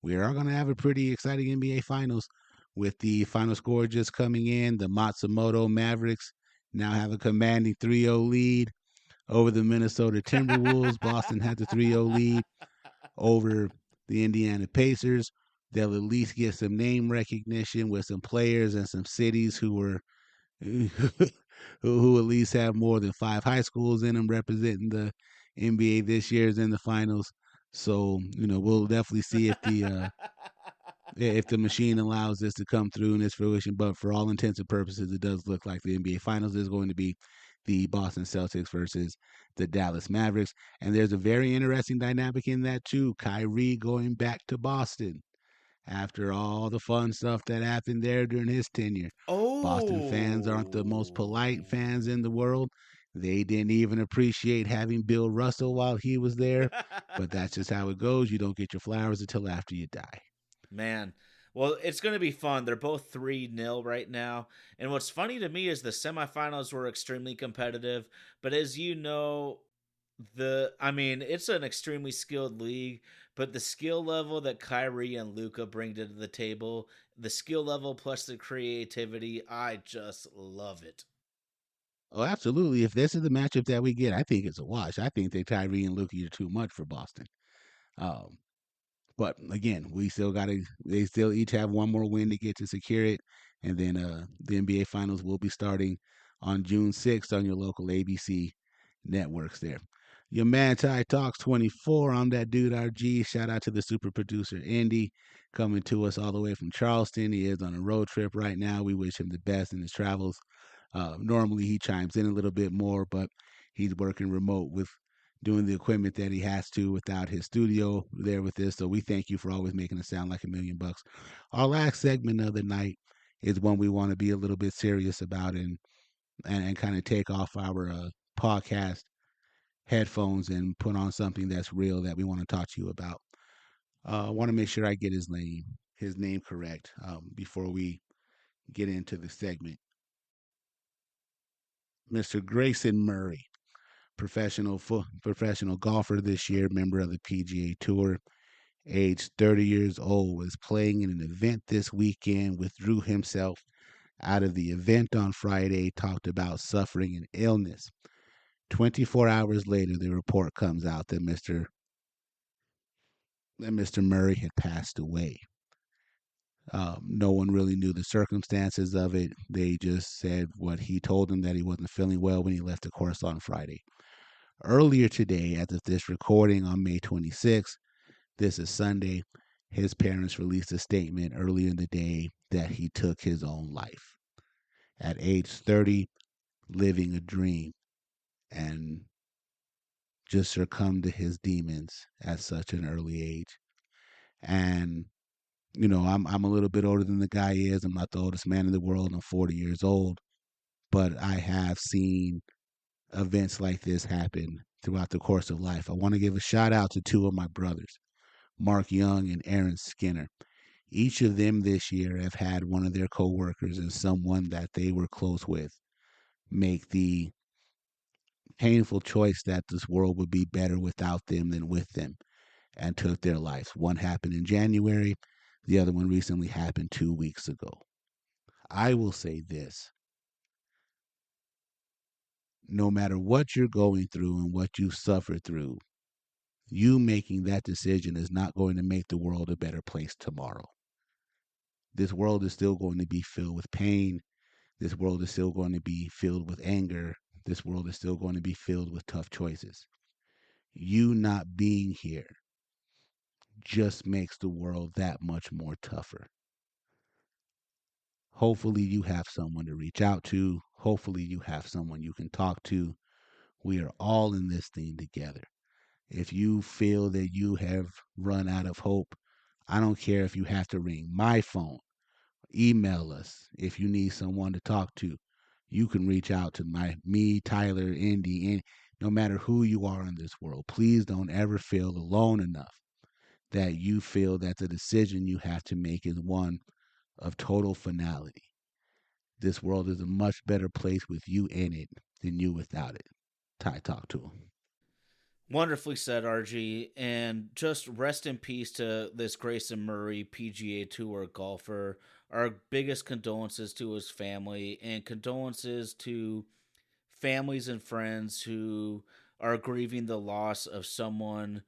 we are going to have a pretty exciting NBA Finals with the final score just coming in. The Matsumoto Mavericks now have a commanding 3-0 lead over the Minnesota Timberwolves. Boston had the 3-0 lead over the Indiana Pacers. They'll at least get some name recognition with some players and some cities who were who at least have more than 5 high schools in them representing the NBA this year's in the finals. So we'll definitely see if the machine allows this to come through in its fruition. But for all intents and purposes, it does look like the NBA Finals is going to be the Boston Celtics versus the Dallas Mavericks, and there's a very interesting dynamic in that too. Kyrie going back to Boston after all the fun stuff that happened there during his tenure. Boston fans aren't the most polite Oh. fans in the world. They didn't even appreciate having Bill Russell while he was there, but that's just how it goes. You don't get your flowers until after you die. Man. Well, it's going to be fun. They're both 3-0 right now. And what's funny to me is the semifinals were extremely competitive, but as you know, it's an extremely skilled league, but the skill level that Kyrie and Luca bring to the table, the skill level plus the creativity, I just love it. Oh, absolutely. If this is the matchup that we get, I think it's a wash. I think that Kyrie and Luka are too much for Boston. Um, But again, we still got to. They still each have one more win to get to secure it, and then the NBA Finals will be starting on June 6th on your local ABC networks. There, your man Ty Talks 24. I'm that dude RG. Shout out to the super producer Andy coming to us all the way from Charleston. He is on a road trip right now. We wish him the best in his travels. Normally he chimes in a little bit more, but he's working remote with doing the equipment that he has to without his studio there with this. So we thank you for always making it sound like $1,000,000. Our last segment of the night is one we want to be a little bit serious about and kind of take off our podcast headphones and put on something that's real that we want to talk to you about. I want to make sure I get his name correct before we get into the segment. Mr. Grayson Murray, professional golfer this year, member of the PGA Tour, aged 30 years old, was playing in an event this weekend, withdrew himself out of the event on Friday, talked about suffering an illness. 24 hours later, the report comes out that Mr. Murray had passed away. No one really knew the circumstances of it. They just said what he told them, that he wasn't feeling well when he left the course on Friday. Earlier today, as of this recording on May 26th, this is Sunday, his parents released a statement earlier in the day that he took his own life at age 30, living a dream, and just succumbed to his demons at such an early age. And I'm a little bit older than the guy is. I'm not the oldest man in the world. I'm 40 years old, but I have seen events like this happen throughout the course of life. I want to give a shout out to two of my brothers, Mark Young and Aaron Skinner. Each of them this year have had one of their coworkers and someone that they were close with make the painful choice that this world would be better without them than with them, and took their lives. One happened in January, the other one recently happened 2 weeks ago. I will say this: no matter what you're going through and what you've suffered through, you making that decision is not going to make the world a better place tomorrow. This world is still going to be filled with pain. This world is still going to be filled with anger. This world is still going to be filled with tough choices. You not being here just makes the world that much more tougher. Hopefully, you have someone to reach out to. Hopefully, you have someone you can talk to. We are all in this thing together. If you feel that you have run out of hope, I don't care if you have to ring my phone, email us if you need someone to talk to. You can reach out to me, Tyler, Indy, and no matter who you are in this world. Please don't ever feel alone enough that you feel that the decision you have to make is one of total finality. This world is a much better place with you in it than you without it. Ty, talk to him. Wonderfully said, RG. And just rest in peace to this Grayson Murray PGA Tour golfer. Our biggest condolences to his family and condolences to families and friends who are grieving the loss of someone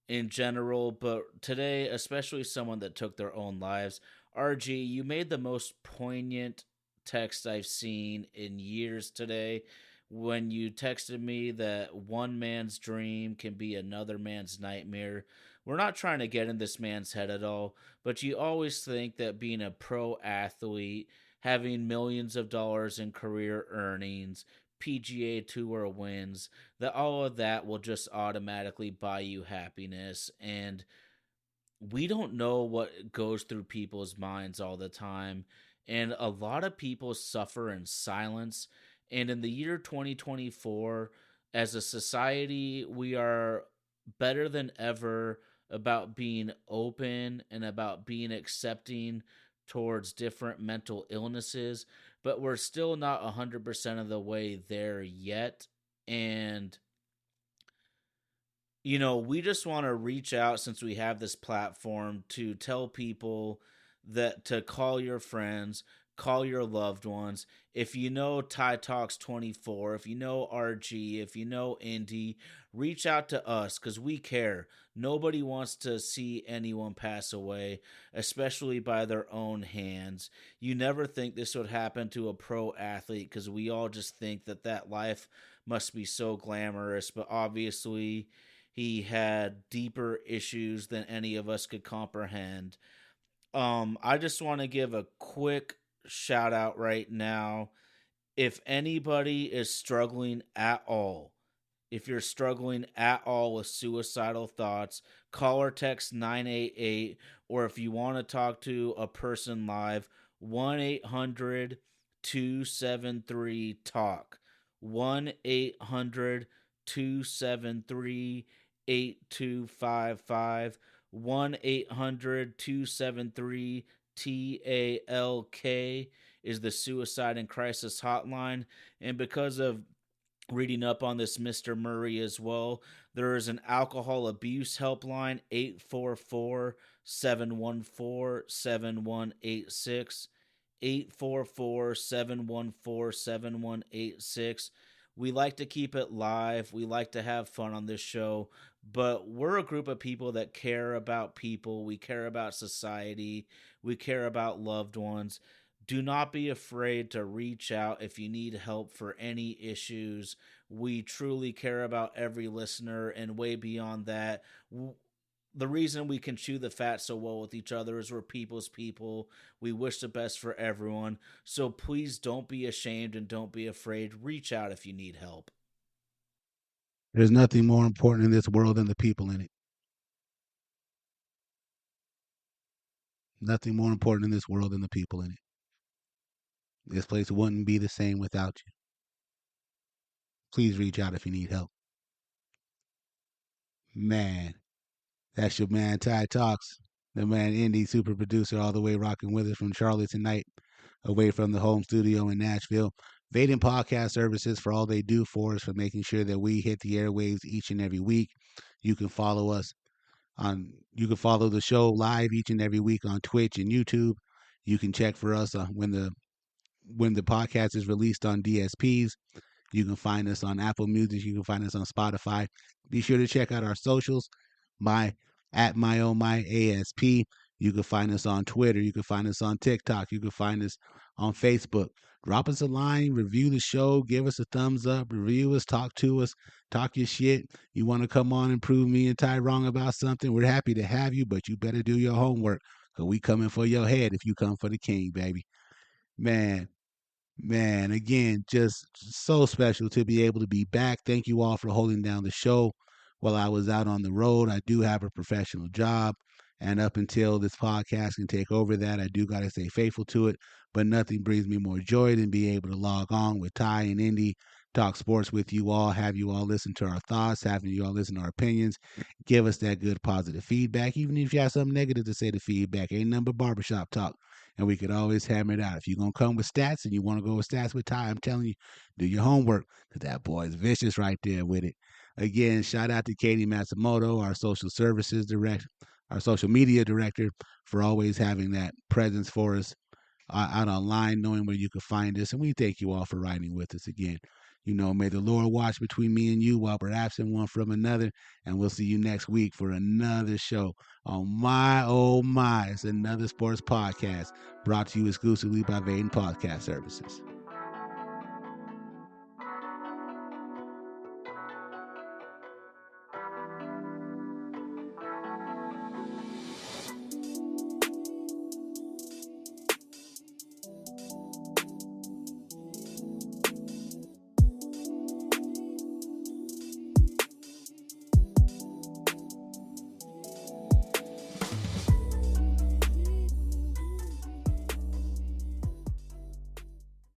in general, but today, especially someone that took their own lives. RG, you made the most poignant text I've seen in years today when you texted me that one man's dream can be another man's nightmare. We're not trying to get in this man's head at all, but you always think that being a pro athlete, having millions of dollars in career earnings, PGA Tour wins, that all of that will just automatically buy you happiness. And we don't know what goes through people's minds all the time. And a lot of people suffer in silence. And in the year 2024, as a society, we are better than ever about being open and about being accepting towards different mental illnesses, but we're still not 100% of the way there yet. And we just want to reach out since we have this platform to tell people that to call your friends, call your loved ones. If you know Ty Talks 24, if you know RG, if you know Indy, reach out to us because we care. Nobody wants to see anyone pass away, especially by their own hands. You never think this would happen to a pro athlete because we all just think that that life must be so glamorous, but obviously he had deeper issues than any of us could comprehend. I just want to give a quick shout out right now. If anybody is struggling at all, if you're struggling at all with suicidal thoughts, call or text 988, or if you want to talk to a person live, 1-800-273-TALK. 1-800-273-8255. 1-800-273-TALK is the suicide and crisis hotline. And because of reading up on this Mr. Murray as well, there is an alcohol abuse helpline, 844-714-7186. 844-714-7186. We like to keep it live. We like to have fun on this show, but we're a group of people that care about people. We care about society. We care about loved ones. Do not be afraid to reach out if you need help for any issues. We truly care about every listener, and way beyond that, the reason we can chew the fat so well with each other is we're people's people. We wish the best for everyone. So please don't be ashamed and don't be afraid. Reach out if you need help. There's nothing more important in this world than the people in it. Nothing more important in this world than the people in it. This place wouldn't be the same without you. Please reach out if you need help. Man, that's your man Ty Talks. The man Indy super producer all the way rocking with us from Charlotte tonight, away from the home studio in Nashville. Vaden Podcast Services for all they do for us, for making sure that we hit the airwaves each and every week. You can follow us you can follow the show live each and every week on Twitch and YouTube. You can check for us when the podcast is released on DSPs. You can find us on Apple Music. You can find us on Spotify. Be sure to check out our socials. My at my oh my ASP. You can find us on Twitter. You can find us on TikTok. You can find us on Facebook. Drop us a line, review the show, give us a thumbs up, review us, talk to us, talk your shit. You want to come on and prove me and Ty wrong about something? We're happy to have you, but you better do your homework because we coming for your head if you come for the king, baby. Man, Man, again, just so special to be able to be back. Thank you all for holding down the show while I was out on the road. I do have a professional job, and up until this podcast can take over that, I do got to stay faithful to it. But nothing brings me more joy than being able to log on with Ty and Indy, talk sports with you all, have you all listen to our thoughts, having you all listen to our opinions, give us that good positive feedback. Even if you have something negative to say, the feedback ain't nothing but barbershop talk, and we could always hammer it out. If you're gonna come with stats and you want to go with stats with Ty, I'm telling you, do your homework, because that boy is vicious right there with it. Again, shout out to Katie Matsumoto, our social services director, our social media director, for always having that presence for us out online, knowing where you can find us. And we thank you all for riding with us again. May the Lord watch between me and you while we're absent one from another. And we'll see you next week for another show on My Oh My. It's another sports podcast brought to you exclusively by Vaden Podcast Services.